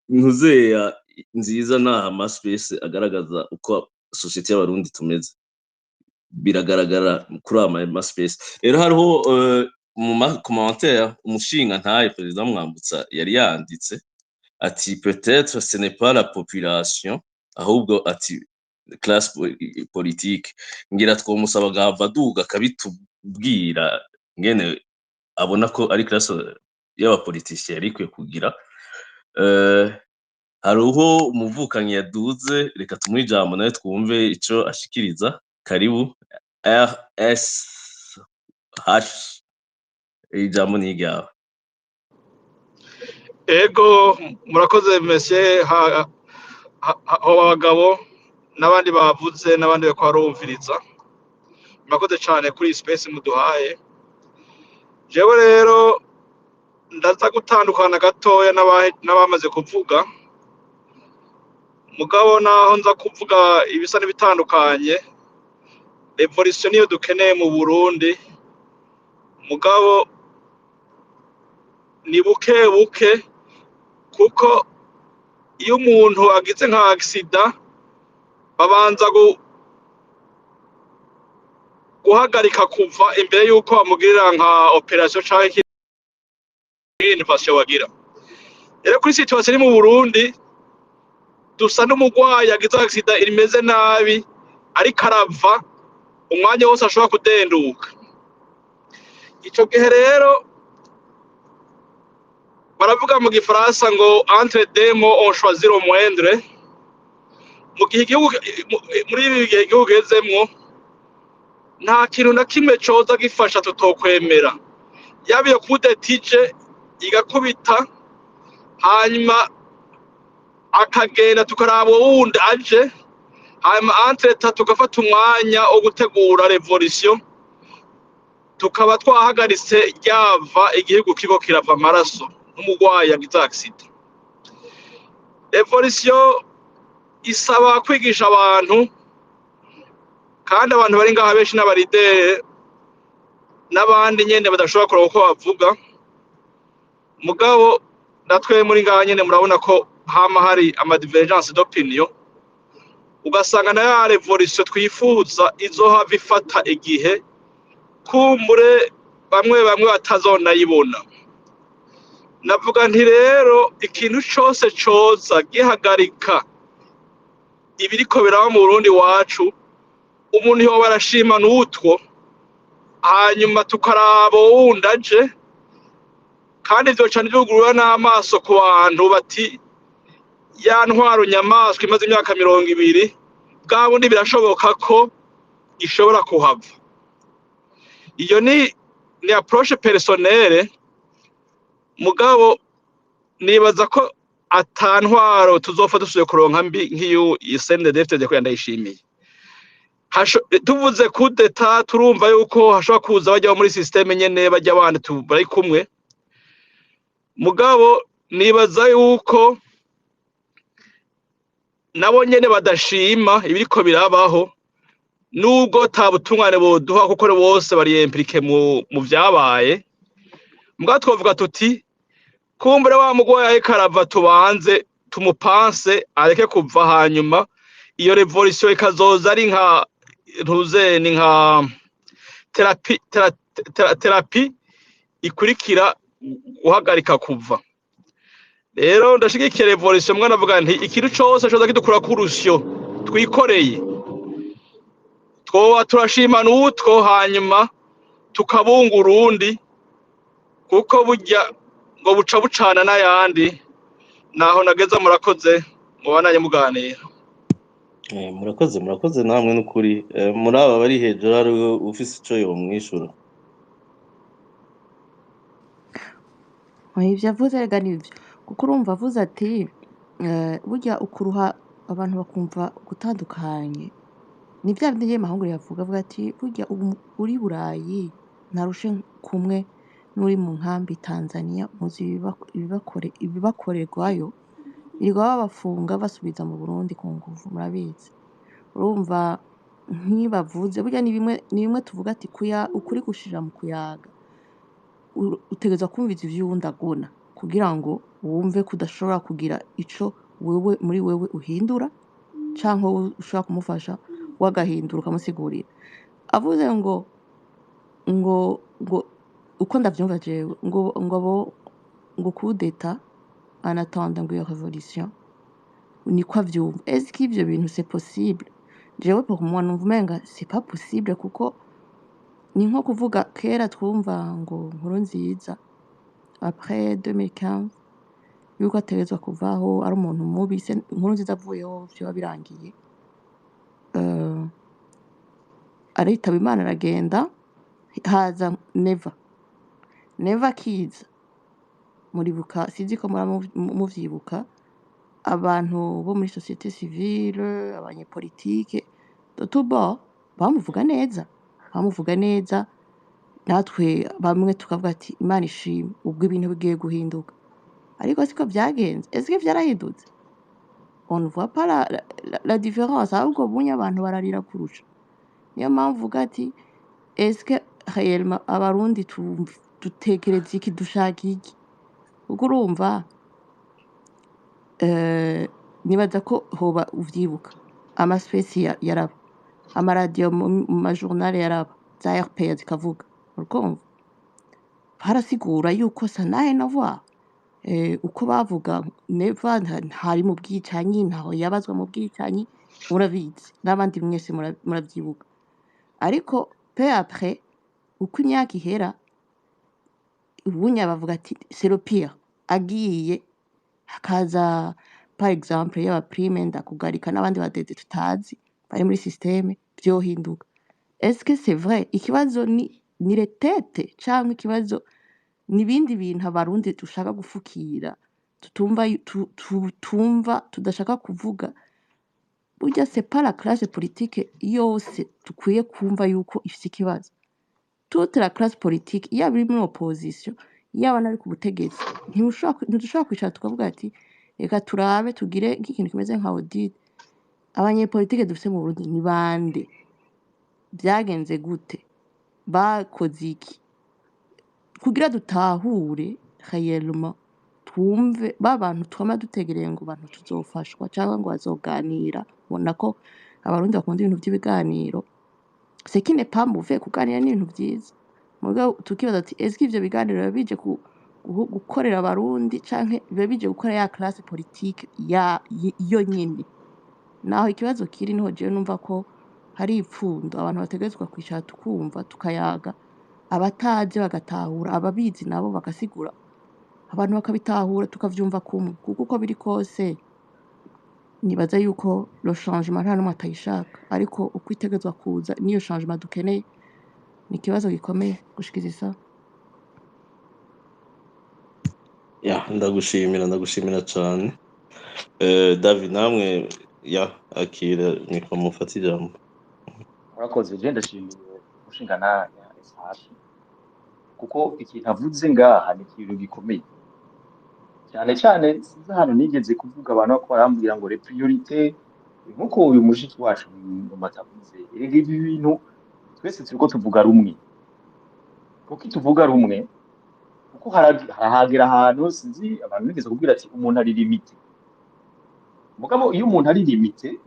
ntuzeya nziza naha ama space agaragaza uko societe y'Abarundi tumeze, biragaragara kuri ama space. Rero hariho mu commentaire umushinga ntaye President Mwambutsa yari yanditse ati peut-être ce n'est pas la population, ahubwo ati classe politique. Ngira twomusaba gahava duga akabitubwira ngene abona ko ari classe y'abapoliticiens yari ikwiye kugira. Hariho umuvukanyi yaduze, reka tumuhe ijambo nawe twumve ico ashikiriza. Karibu RSH, ijambo ni iryawe. Ego murakoze monsieur abagabo n'abandi bavuze n'abandi bako barumviriza, murakoze cyane kuri space muduhaye. Jewe rero ndaza gutandukana gatoya n'abamaze kuvuga, mugabo naho nza kuvuga ibisa n'ibitandukanye. Revolution niyo dukeneye mu Burundi, mugabo ni buke buke kuko iyo umuntu agize nka accident babanza guhagarika kuva imbere y'uko bamugirira nka operation canke ikindi patient wagira. Rero kuri situation iri mu Burundi dusa n'umugwayi agize accident imeze nabi ariko arava umwanya wose ashobora kudenduka. Ico gihe rero baravuga mu gifaransa ngo entre deux mots on choisit le moindre. Mu gihe muri ibi gihe igihugu gezemwo nta kintu na kimwe coza gifasha tutokwemera. Yaba iyo kudetije igakubita hanyuma akagenda tukaraba wundi aje hanyuma entre temps tugafata umwanya wo gutegura revolution tukaba twahagaritse ryava igihugu kiko kirava amaraso n'umugwayi yagize accident. Revolution isaba kwigisha abantu kandi abantu bari ngaha benshi n'abaridere n'abandi nyene badashobora kuronka uko bavuga mugabo natwe muri ngaha nyene murabona ko hama hari ama divergence d'opinion ugasanga na ya revolution twifuza izohava ifata igihe kumbure bamwe batazonayibona. Navuga nti rero ikintu cose coza gihagarika ibiriko biraba mu Burundi wacu umuntu yoba arashima n'utwo hanyuma tukaraba wundi aje kandi ivyo cane vyugurura n'amaso ku bantu bati ya ntwaro nyamaswa imaze imyaka 20 bwa bundi birashoboka ko ishobora kuhava. Iyo ni approche personnelle mugabo nibaza ko atantwaro tuzofa dusuye kuronka mbi nk'iyo CNDD-FDD ko yandayishimiye. Tuvuze kudeta turumva yuko hashobora kuza bajya muri systeme nyene bajya abandi bari kumwe mugabo nibaza yuko nabo nyene badashima ibiriko birabaho nubwo tabutungane boduha kuko bose bari impliqué mu vyabaye mugabo twovuga tuti kumbure wa mugwayi ahe karava tubanze tumupanse areke kuva hanyuma iyo revolution ikazoza ari nka ntuzeni nka terapi ikurikira guhagarika kuva. Rero ndashigikira revolution mwana avuga nti ikintu cose coza kidukura kurusyo twikoreye twoba turashima n'utwo hanyuma tukabunga urundi kuko burya ngo buca bucana n'ayandi naho nageza murakoze mubananye muganira. murakoze namwe n'ukuri muri aba bari hejuru ari ufise ico yomwishura. ivyo avuze rega nivyo kuko urumva avuze ati burya ukuruha abantu bakumva gutandukanye ni vya bindi mahungure yavuga ati burya uri Burayi narushe kumwe n'uri mu nkambi Tanzania muzi ibibakorerwayo birirwa babafunga basubiza mu Burundi ku nguvu murabizi. Urumva ntibavuze burya ni bimwe tuvuga ati ukuri gushira mu kuyaga utegeza kumviza ivy'uwundi agona kugira ngo wumve kudashobora kugira ico wewe muri wewe uhindura canke ushobora kumufasha wagahindura ukamusigurira. Avuze ngo uko ndavyumva jewe ngo kudeta anatanda ngo iyo revolution niko avyumva. Est-ce que ivyo bintu c'est possible? Jewe pour moi numva umenga c'est pas possible kuko ni nko kuvuga kera twumva ngo Nkurunziza après 2015 yuko ategezwa kuvaho ari umuntu mubi. Nkurunziza avuyeho vyoba birangiye aritaba Imana aragenda haza Never kiza muribuka sinzi ko muvyibuka abantu bo muri société civile abanyepolitike tuba bamuvuga neza natwe bamwe tukavuga ati Imana ishimwe ubwo ibintu bigiye guhinduka ariko siko vyagenze. Est-ce que vyarahindutse? On ne voit pas la différence ahubwo bunye abantu bararira kurusha. Niyo mpamvu uvuga ati est-ce que réellement abarundi dutekereza iki dushaka iki kuko urumva nibaza ko hoba uvyibuka amaspesi yaraba amaradiyo mu majournal yaraba za RPA zikavuga urumva harasigura yuko ça n'a rien à voir uko bavuga neva ntari mu bwicanyi ntaho yabazwa mu bwicanyi murabizi n'abandi mwese muravyibuka ariko peu après uko imyaka ihera ubunya bavuga ati c'est le pire agiye hakaza par exemple y'aba prime ndakugarika n'abandi badede tutazi bari muri systeme vyohinduka est-ce que c'est vrai ikibazo ni retete canke ikibazo nibindi bintu abarundi dushaka gufukira tutumva tudashaka kuvuga burya c'est pas la classe politique yose dukwiye kumva yuko ifise ikibazo toute la classe politique yaba iri muri opposition yaba nari ku butegetsi ntidushobora kwicara tukavuga ati reka turabe tugire nk'ikintu kimeze nka audit abanyepolitike dufise mu Burundi ni bande byagenze gute bakoze iki kugira dutahure réellement twumve bantu twama dutegereye ngo bantu tuzofashwa cyangwa ngo bazoganira ubona ko abarundi bakunda ibintu by'ibiganiro c'est qui n'est pas mauvais kuganira n'ibintu byiza mugabo tukibaza ati est-ce que ivyo biganiro biba bije gukorera abarundi canke biba bije gukora ya classe politique iyo nyene naho ikibazo kiri niho jewe numva ko hari ipfundo abantu bategetswe kwicara tukumva tukayaga abataje bagatahura ababizi nabo bagasigura abantu bakabitahura tukavyumva kumwe kuko uko biri kose nibaza yuko le changement nta numwe atayishaka ariko uko itegetswe kuza niyo changement dukeneye ni ikibazo gikomeye gushikiza isa ndagushimira cyane David namwe akira niko mufata ijambo murakoze je ndashimiye umushinga ya SH kuko ikintu avuze ngaha ni ikintu gikomeye cyane cyane sinzi hano nigeze kuvuga abantu bako barambwira ngo les priorités nkuko uyu mushiki wacu mu matavuze ibi bintu twese turiko tuvuga rumwe kuko tuvuga rumwe kuko harahagera ahantu sinzi abantu nigeze kubwira ati umuntu ari limite mugabo iyo umuntu ari limite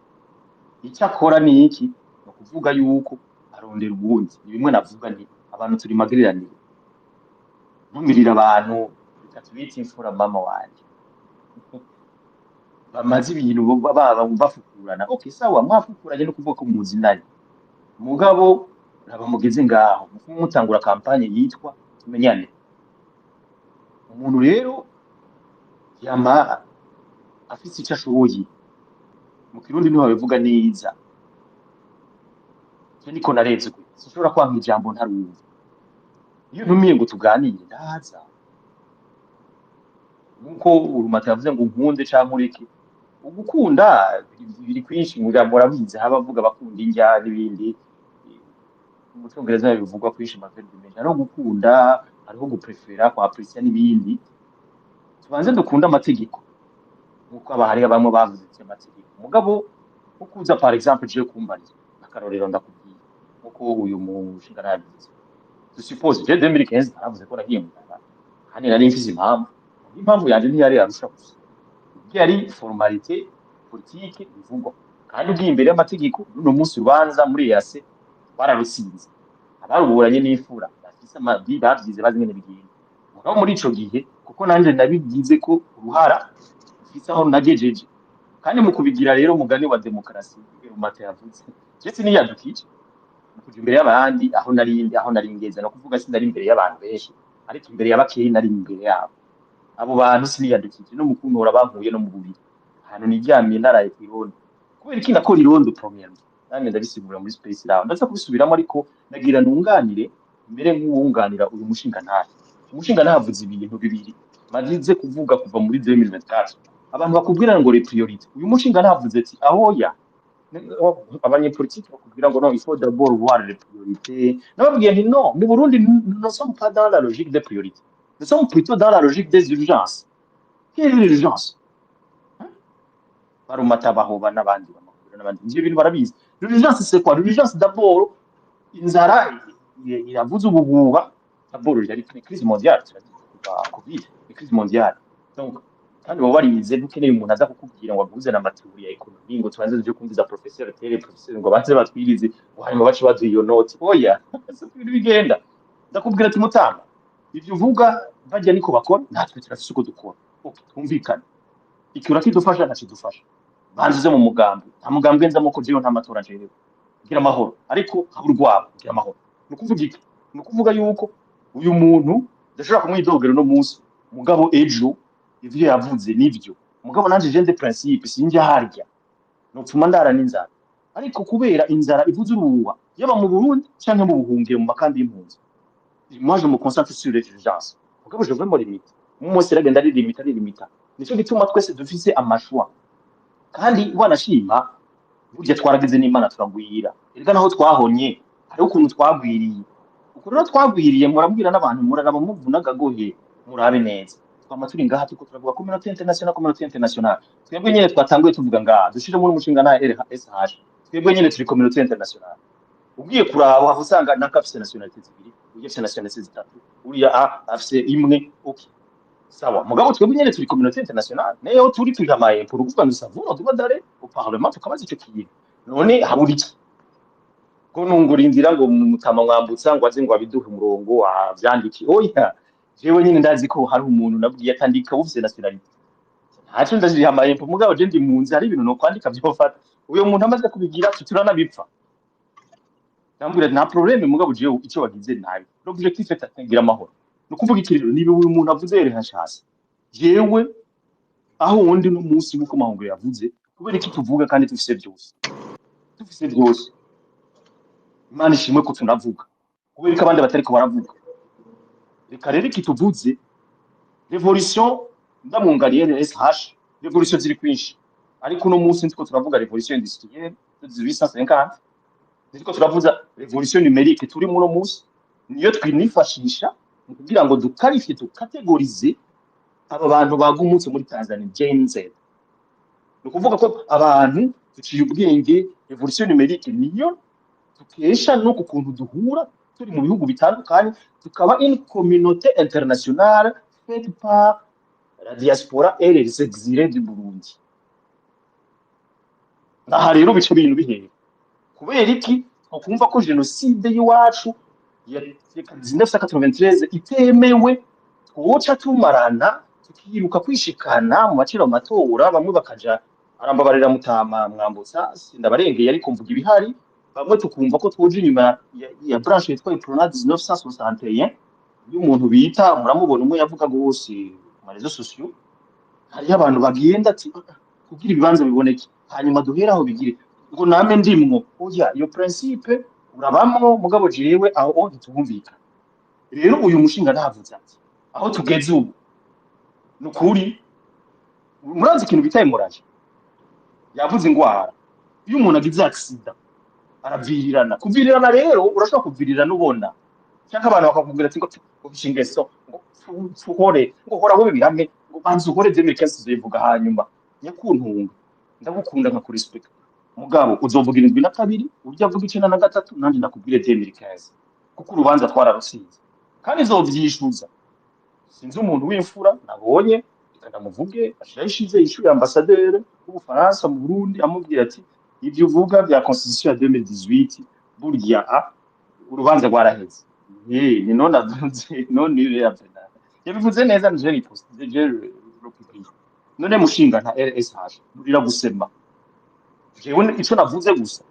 icyo akora ni iki no kuvuga yuko arondera ubundi ni bimwe navuga ni abantu turi magiriranire ntumirira abantu bitatu imfura mama wanje bamaze ibintu bafukurana okay sawa mwafukuranye no kuvuga ko muzinanye mugabo naba mugeze ngaho mutangura kampanye yitwa tumenyane umuntu rero yama afite icyo ashoboye mu kirundi niho babivuga neza cyo niko narenze kwe sinshobora kwanga ijambo ntarumva iyo ntumiye ngo tuganire ndaza nkuko urumata yavuze ngo nkunde canke ureke ugukunda biri kwinshi murabizi haba avuga bakunda injya n'ibindi mu Cyongereza bivugwa kwinshi maverdimenja no gukunda hariho guprefera kwa appreciate n'ibindi tubanze dukunda amategeko nkuko abahari bamwe bavuze amategeko mugabo ukuza par exemple je kumbariza akarorero ndakubwiye nkuko uyu mushinga nabivuze je suppose je 2015 naravuze ko nagiye mu Rwanda kandi nari mfize impamvu yanje ntiyari yarusha gusa yari formalite politique bivugwa kandi ugiye imbere y'amategeko no munsi rubanza muri yase bararusinze abaruburanye n'ifura bafise amabyi bavyize bazi ngene bigenda mugabo muri ico gihe kuko nanje nabigize ko uruhara ufise aho nagejeje kandi mu kubigira rero mugani wa demokarasi umate yavuze je siniyadukije kuja imbere y'abandi aho nari ngeze no kuvuga sinari imbere y'abantu benshi ariko imbere y'abakeyi nari imbere yabo abo bantu siniyadukije no mukuntora bankuye no mu bubiri ahantu niryamiye naraye kwirondo kubera iki nakora irondo premier namwe ndabisigura muri space raho ndaza kubisubiramo ariko nagira ntunganire mbere nk'uwunganira uyu mushinga ntari umushinga navuze ibintu bibiri mazize kuvuga kuva muri 2024 abantu bakubwira ngo les priorités uyu mushinga navuze ati ahoya abanyepolitiki bakubwira ngo non il faut d'abord voir les priorités nababwiye nti non mu Burundi nous ne sommes pas dans la logique des priorités nous sommes plutôt dans la logique des urgences quelle est l'urgence barumata bahoba n'abandi ibyo bintu barabizi l'urgence c'est quoi l'urgence d'abord inzara iravuze ubuguba d'abord il y a une crise mondiale covid une crise mondiale donc kandi baba barize ntukeneye umuntu aza kukubwira ngo aguze na maturi ya ekonomi ngo tubanze tuje kumviza professeur tere professeur ngo banze batwirize ngo hanyuma bace baduha iyo note oya so bigenda ndakubwira ati mutamba ivyo uvuga bajya niko bakora natwe turafise uko dukora okay twumvikane ikiura kidufasha ntakidufasha banze mu mugambi nta mugambi nzamo ko jewe nta matora njerewe gira amahoro ariko habura urwabo gira amahoro nukuvuga iki nukuvuga yuko uyu muntu ndashobora kumwidogera no munsi mugabo ejo ivyo yavuze nivyo mugabo nanje je principe sinjya harya nopfuma ndara n'inzara ariko kubera inzara ivuze uruwa yaba mu Burundi canke mu buhungiro mu makambi y'impunzi moi je me concentre sur l'urgence mugabo je veux me limiter umunsi ragenda ari limita nico gituma twese dufise amashwa kandi wanashima burya twaragize n'Imana turagwira erega naho twahonye hari ukuntu twagwiriye ukuntu twagwiriye murabwira n'abantu muraraba muvunaga gohe murabe neza twama turi ngaha tuko turavuga communauté internationale twebwe nyene twatanguye tuvuga ngaha dushire muri umushinga na RSH twebwe nyene turi communauté internationale ugiye kuraba aho usanga nakafise nationalité zibiri ugifise nationalité zitatu uriya afise imwe okay sawa mugabo twebwe nyene turi communauté internationale neyo turi kwihamaye pour kuvuga ngo savons tuba dare au parlement tukabaza ico kiye none haburi iki ko nungurindira ngo mutama mwambutsa ngo aze ngo abiduhe umurongo avyandiki oya jewe nyine ndazi ko hari umuntu nabwiye atandika ufise nationalité ntaco ndazihamaye mugabo je ndi munzi hari ibintu no kwandika byofata uyo muntu amaze kubigira turanabipfa ndambwira nta problème mugabo jewe ico wagize nabi l'objectif est attengira amahoro no kuvuga ikiriro niba uyu muntu avuze yere hashase jewe aho wundi no munsi nkuko mahungu yavuze kubera iki tuvuga kandi dufise byose Imana ishimwe ko tunavuga kubera ko abandi batari ko baravuga reka rero kituvuze revolution ndamungariye SH revolution ziri kwinshi ariko no munsi ntiko turavuga revolution industrielle de 1850 ntiko turavuza revolution numérique turi mu no munsi niyo twinifashisha kugira ngo dukarifye dukategorize aba bantu bagumutse muri Tanzania Gen Z no kuvuga ko abantu tuciye ubwenge revolution numérique niyo tukesha no kukuntu duhura turi mu bihugu bitandukanye tukaba une communauté internationale faite par la diaspora et les exilés du Burundi naha rero bice bintu bihere kubera iki ukumva ko genocide y'iwacu ya 1993 itemewe twoca tumarana tukiruka kwishikana mu maciro matora bamwe bakaja arambabarira mutama mwambutsa sindabarengeye ariko mvuga ibihari bamwe tukumva ko twoje inyuma ya branche yitwa Prona 1961 y'umuntu bita muramubona umwe yavuga gose mu réseaux sociaux hari abantu bagenda ati kugira ibibanza biboneke hanyuma duheraho bigire ngo name ndimwo oya iyo principe urabamwo mugabo jewe aho ntitubumvika rero uyu mushinga navuze ati aho tugeze ubu nukuri murazi ikintu bitaye muraje yavuze ingwara iyo umuntu agize accident aravirirana kuvirirana rero urashobora kuvirirana ubona cyangwa abantu bakakubwira ati ngo ubishingeso ngo fuhore ngo hora wowe birame ngo banze ukore 2015 zivuga hanyuma nyakuntunga ndagukunda nka respect mugabo uzovuga 72 urya avuga 93 nandi nakubwire 2015 kuko urubanza twararusize kandi zovyishuza sinzi umuntu w'imfura nabonye ndamuvuge ashayishize ishu ya ambassadeur w'Ubufaransa mu Burundi amubwira ati ibyo uvuga bya constitution ya 2018 burya urubanza rwaraheze ni none avuze none yapena yabivuze neza nje ripost je republique none mushinga nta RSH burira gusema jewe ico navuze gusa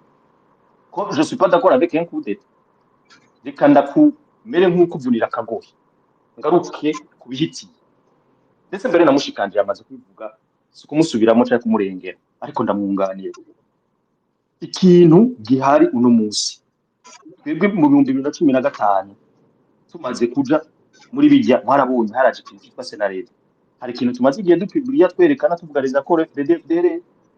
ko je suis pas d'accord avec un coup d'état reka ndakumere nk'ukuvunira kagoye ngaruke kubihitiye ndetse mbere namushikanje yamaze kwivuga sikumusubiramo cyangwa kumurengera ariko ndamwunganiye ikintu gihari uno munsi twebwe mu 2015 tumaze kuja muri bijya mwarabonye haraje ikintu cyitwa senarede hari ikintu tumaze igihe dupibliya twerekana tuvugariza ko RFDR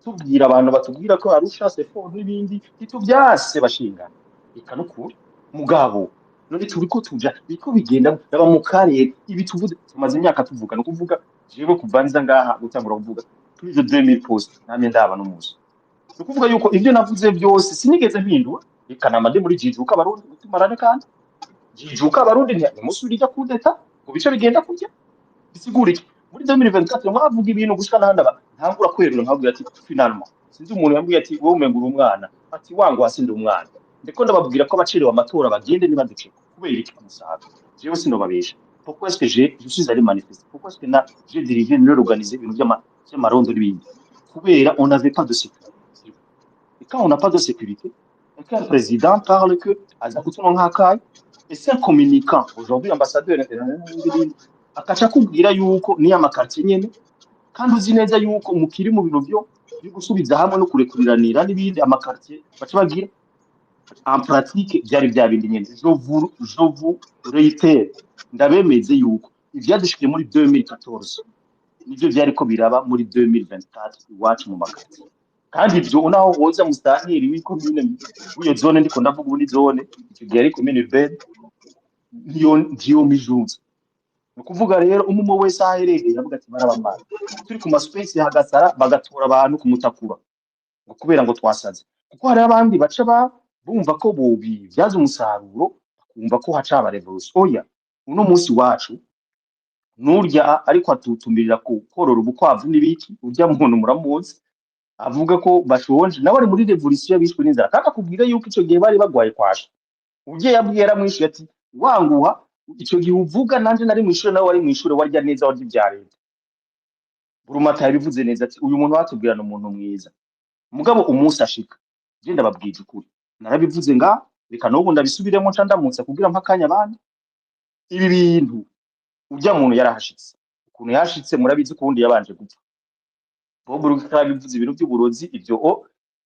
tubwira abantu batubwira ko arusha sefo n'ibindi itubyase bashingana ikanukuri mugabo none turi ko tuja biko bigenda baba mu karere ibi tuvuze tumaze imyaka tuvuga no kuvuga jewe kuvanza ngaha gutangura kuvuga kuri 2000 post namye ndaba no muzi no kuvuga yuko ivyo navuze byose sinigeze mpindura ikanama de muri jijuka abarundi gutumarane kandi jijuka abarundi ntimusubirija kudeta ngo bice bigenda kujya bisigura iki muri 2024 mwavuga ibintu gushika nahandi ntangura kwerura nkabwira ati finalement sinzi umuntu yambwiye ati wowe umengura umwana ati wangu wasinde umwana ndiko ndababwira ko abacirewe amatora bagende nibaduce kubera iki kumusaga jewe sinobabesha pourquoi est-ce que je suis allé manifester pourquoi est-ce que j'ai dirigé l'organiser ibintu by'amarondo n'ibindi kubera on n'avait pas de sécurité et quand on n'a pas de sécurité et qu'un président parle que aza kutuno nk'akayi et c'est un communicant aujourd'hui ambassadeur international akaca kubwira yuko ni amakartie nyene kandi uzi neza yuko mukiri mu biro byo gusubiza hamwe no kurekuriranira n'ibindi amakartie baca bagira en pratique byari bya bindi nyene je vous réitère ndabemeze yuko ivyadushikiye muri 2014 nivyo byari ko biraba muri 2024 iwacu mu makartie kandi ibyo unaho woza mustahiri wiko nyine uyo zone ndiko ndavuga ubundi zone icyo gihe ari commune urbaine niyo mijunze nukuvuga rero umumo wese aherereye yavuga ati barabamara turi ku maspace hagasara bagatura abantu kumutakura ngo kubera ngo twasaze kuko hari abandi baca bumva ko bobi byaza umusaruro bakumva ko hacaba revolution oya uno munsi wacu nurya ariko atutumirira ku korora ubukwavu n'ibiki urya muntu muramuzi avuga ko bashonje nawe ari muri revolution yabishwe n'inzara kandi akubwira yuko icyo gihe bari bagwaye kwasha ugiye yabwira mwishu ati wanguha icyo gihe uvuga nanje nari mwishure nawe ari mwishure warya neza warya ibya leta Burumata yabivuze neza ati uyu muntu watubwirana umuntu mwiza mugabo umunsi ashika je ndababwije ukuri narabivuze nga reka n'ubu ndabisubiremo nca ndamutse kugira mpakanya abandi ibi bintu urya muntu yarahashitse ukuntu yashitse murabizi kundi yabanje gupfa Bob Rukabivuze ibintu by'uburozi ibyo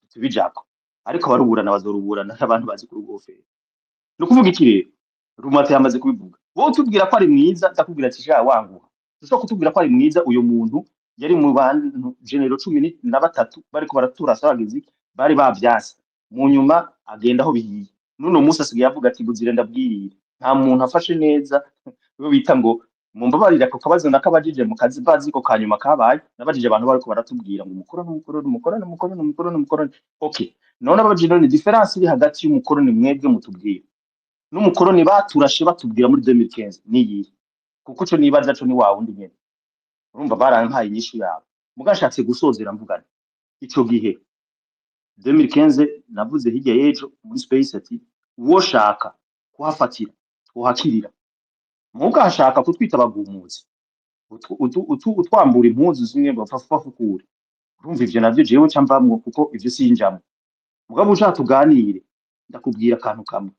tubijako ariko baruburana bazoruburana abantu bazi kurugofera no kuvuga iki rero Rumata yamaze kubivuga wowe tubwira ko ari mwiza ndakubwira ati sha wanguha dushobora kutubwira ko ari mwiza uyo muntu yari mu bantu genero 13 bariko baratura sabagizi bari bavyase mu nyuma agenda aho bihiye nuno musa asigaye avuga ati buzire ndabwirira nta muntu afashe neza we bita ngo mumbabarira ko kabazo nakabajije mu kazi bazi ko kanyuma kabaye nabajije abantu bariko baratubwira ngo umukoroni okay none abajije ni difference iri hagati y'umukoroni mwebwe mutubwira n'umukoroni baturashe batubwira muri 2015 niyi kuko cyo nibaza cyo ni wawe undi nyene urumva barampaye inyishu yabo mugashatse gusozera mvugana ico gihe 2015 navuze hirya yejo muri space ati uwo shaka kuhafatira tuhakirira mugashaka kutwita abagumuzi utwambura impuzu zimwe bafafukure urumva ivyo navyo jewe cyamvamwe kuko ivyo sinjamo mugabo ushaka tuganire ndakubwira akantu kamwe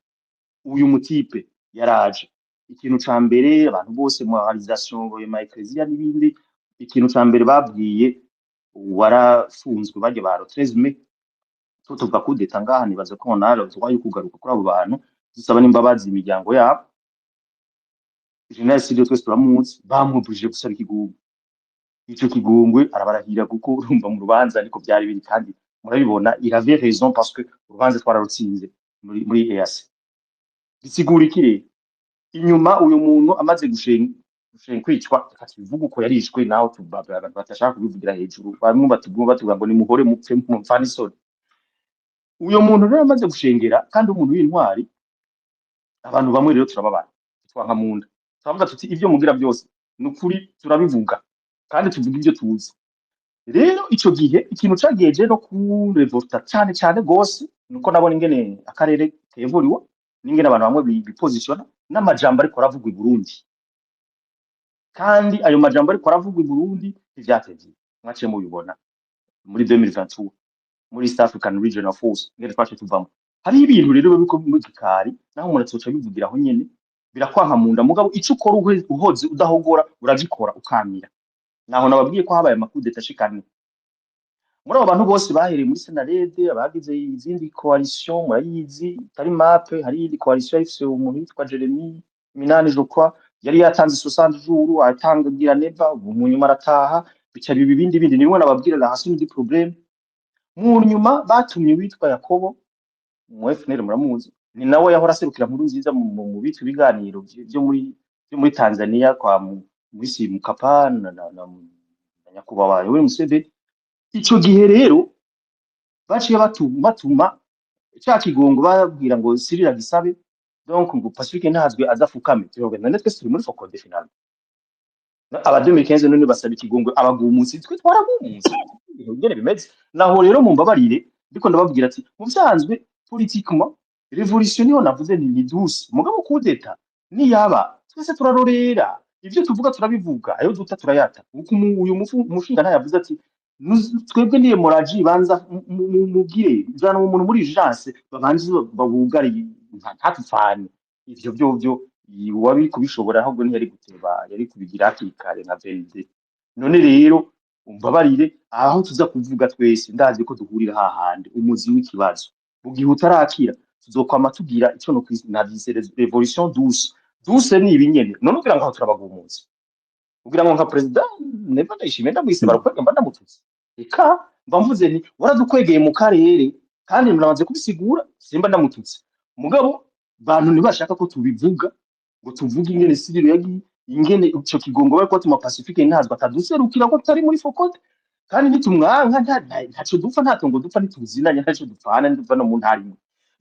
uyu mutipe yaraje ikintu ca mbere abantu bose mu realisation ngo ma ecclesia n'ibindi ikintu ca mbere babwiye warafunzwe baje baro 13 mai tuvuga ko detanga nibaza ko naro twaye kugaruka kuri abo bantu dusaba n'imbabazi imiryango yabo General Sidio twese turamuzi bamubujije gusaba ikigungwe ico kigungwe arabarahira kuko urumva mu rubanza ariko byari biri kandi murabibona il avait raison parce que urubanza twararutsinze muri EAC bisigura ikire inyuma uyu muntu amaze gushenga kwicwa akakivuga uko yarishwe naho tubaba batashaka kubivugira hejuru bamwe batuvuga ngo ni muhore mupfe mupfana isoni uyu muntu rero amaze gushengera kandi umuntu w'intwari abantu bamwe rero turababana twanka munda turavuga tuti ibyo mugira byose nukuri turabivuga kandi tuvuga ibyo tuzi rero ico gihe ikintu cagiye no ku revolta cyane gose nuko nabona ingene akarere kevuriwa n'ingene abantu bamwe bipositiona n'amajambo ariko aravugwa i Burundi kandi ayo majambo ariko aravugwa i Burundi ivyatevye mwace mubibona muri 2022 muri East African Regional Force ngere twashe tuvamo hari ibintu rero biko mu gikari naho umuntu atsoca bivugira aho nyene birakwanka munda mugabo ico ukora uhoze udahogora uragikora ukamira naho nababwiye ko habaye amakude tashikane muri abo bantu bose bahereye muri Senarede abagize izindi coalition murayizi tari mape hari indi coalition ifise umuntu yitwa Jeremy Minani je crois yari yatanze 60 jours atangira neva mu nyuma arataha bica bibindi nimwe nababwira la hasini di problème mu nyuma batumye witwa Yakobo mu FNL muramuzi ni nawe yahora serukira nkuru nziza mu bitu biganiro byo muri Tanzania kwa muri Mkapa na Nyakubawa we Museveni ico gihe rero baciye batuma cya kigongo babwira ngo Cyril Gisabe donc ngo Pacifique ntazwe azafukame tyobe none twese turi muri focode final aba 2015 none basaba ikigongwe abagumutsi twe twaragumutse ibintu ngene bimeze naho rero mumbabarire ndiko ndababwira ati mu byanzwe politiquement revolution niyo navuze ni douce mugabo kudeta ni yaba twese turarorera ivyo tuvuga turabivuga ayo duta turayata uko uyu mushinga ntayavuze ati twebwe niye moraji banza mugire jana umuntu muri urgence babanje babugari ntatufane ivyo byo wabiri kubishobora ahubwo ntiyari guteba yari kubigira hakikare nka VLD none rero umbabarire aho tuza kuvuga twese ndazi ko duhurira hahandi umuzi w'ikibazo mu gihe utarakira tuzokwama tugira ico no kwinavize revolution douce ni ibinyene none ugira ngo turabaga umunsi ugira ngo nka president neva ndayishimiye ndamwise barakwega mba ndamututse eka mba mvuze ni waradukwegeye mu karere kandi muramaze kubisigura simba ndamututse mugabo bantu ntibashaka ko tubivuga ngo tuvuge ingene siriro yagiye ingene ico kigongo bari kwatuma Pacifique ntazwa ataduserukira ko tari muri Fokote kandi nitumwanka ntaco dupfa ntatongo dupfa nituzinanya ntaco dupfana ndupfa no mu ntari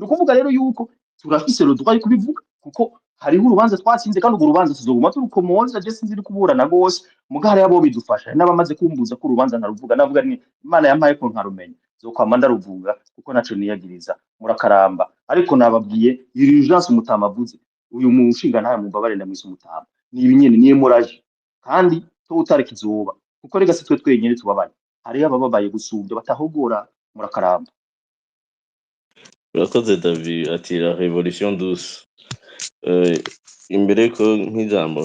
no kuvuga rero yuko turafise ro dukaye kubivuga kuko hariho urubanza twatsinze kandi urwo rubanza tuzoguma turukomoza je sinziri kuburana gose mugare yabo bidufasha n'abamaze kumbuza ko urubanza ntaruvuga navuga ni Imana yampaye ko ntarumenya zokwama ndaruvuga kuko naco niyagiriza murakaramba ariko nababwiye urgence mutamavuze uyu mushinga nta mubabare ndamwise umutama ni ibinyene niye moraje kandi to utarikizoba kuko rega se twe twenyene tubabaye hari abababaye gusubya batahogora murakaramba urakoze David ati la révolution douce imbere ko nk'ijambo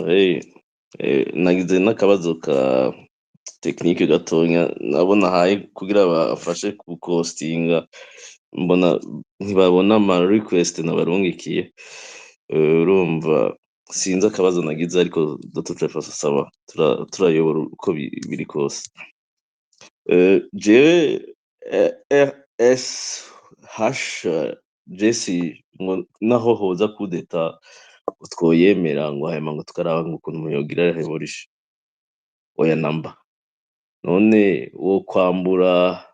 nagize n'akabazo ka tekinike gatonya nabona haye kugira bafashe kukostinga mbona ntibabona ama request nabarungikiye urumva sinzi akabazo nagize ariko dutufasha saba turayobora uko biri kose jewe RSH Jesse naho hoza kudeta twoyemera ngo hanyuma ngo tukaraba ngo ukuntu muyogira revolution oya namba none wo kwambura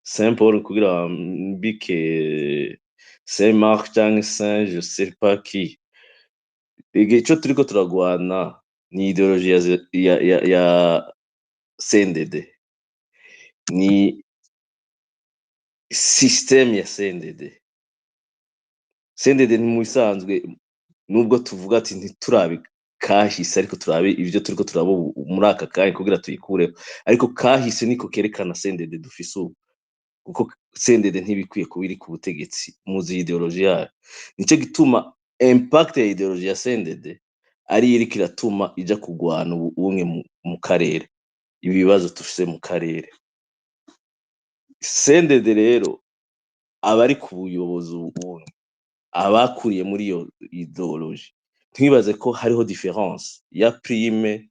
Saint Paul kugira mbike Saint Marc cyangwa Saint je sais pas qui ico turiko turagwana ni ideologie ya CNDD ni system ya CNDD ni musanzwe nubwo tuvuga ati ntiturabe kahise ariko turabe ivyo turiko turabo muri aka kanya kugira tuyikureho ariko kahise niko kerekana CNDD dufise ubu kuko CNDD ntibikwiye kubiri ku butegetsi muzi ideologie yayo nico gituma impact ya ideologie ya CNDD ari iri kiratuma ija kugwana ubumwe mu karere ibibazo tufise mu karere CNDD rero abari ku buyobozi ubumwe abakuriye muri iyo ideologie ntibaze ko hariho difference ya prime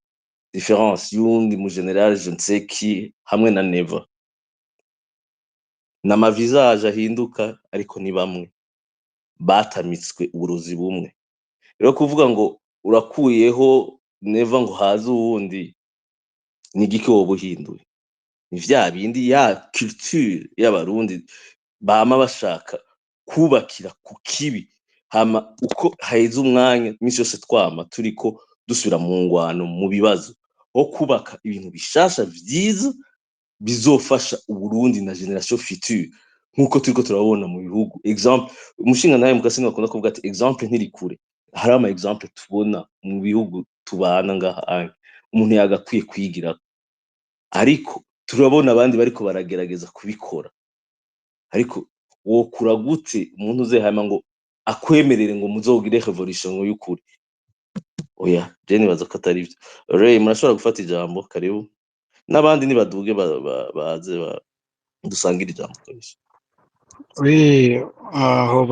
difference yundi mu general je ne sais qui hamwe na Neva nama visage ahinduka ariko ni bamwe batamitswe uburozi bumwe rero kuvuga ngo urakuyeho Neva ngo haze uwundi ni giki wo buhinduye ni vya bindi ya culture y'abarundi bama bashaka kubakira ku kibi hama uko haize umwanya misi yose twama turiko dusubira mu ngwano mu bibazo ho kubaka ibintu bishasha vyiza bizofasha Uburundi na generation future nkuko turiko turabona mu bihugu exemple umushinga naye mukasi bakunda kuvuga ati exemple ntiri kure hari ama exemple tubona mu bihugu tubana ngaha umuntu yagakwiye kwigira ariko turabona abandi bariko baragerageza kubikora ariko wokura gute umuntu uzehama ngo akwemerere ngo muzogire revolution y'ukuri oya je nibaza ko atari byo Ray murashobora gufata ijambo karibu n'abandi nibaduge baze dusangira ijambo kabisa aho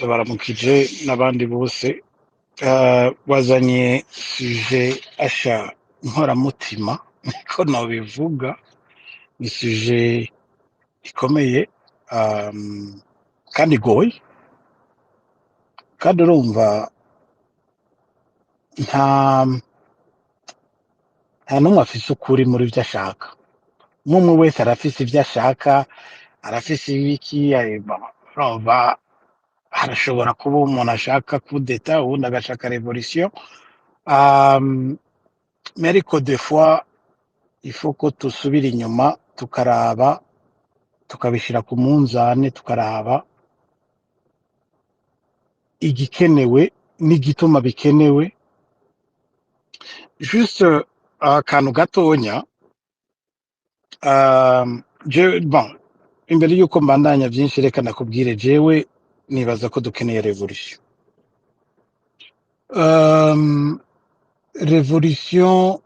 baramukije n'abandi bose wazanye suje asha nkoramutima niko nobivuga ni suje ikomeye kandi igoye kandi urumva nta n'umwe afise ukuri muri byo ashaka umwe wese arafise ibyo ashaka arafise ibiki urumva harashobora kuba umuntu ashaka kudeta uwundi agashaka revolution mais ariko des fois il faut ko dusubira inyuma tukaraba tukabishira ku munzane tukaraba igikenewe n'igituma bikenewe juste akantu gatonya bon imbere yuko mbandanya byinshi reka nakubwire jewe nibaza ko dukeneye revolution revolution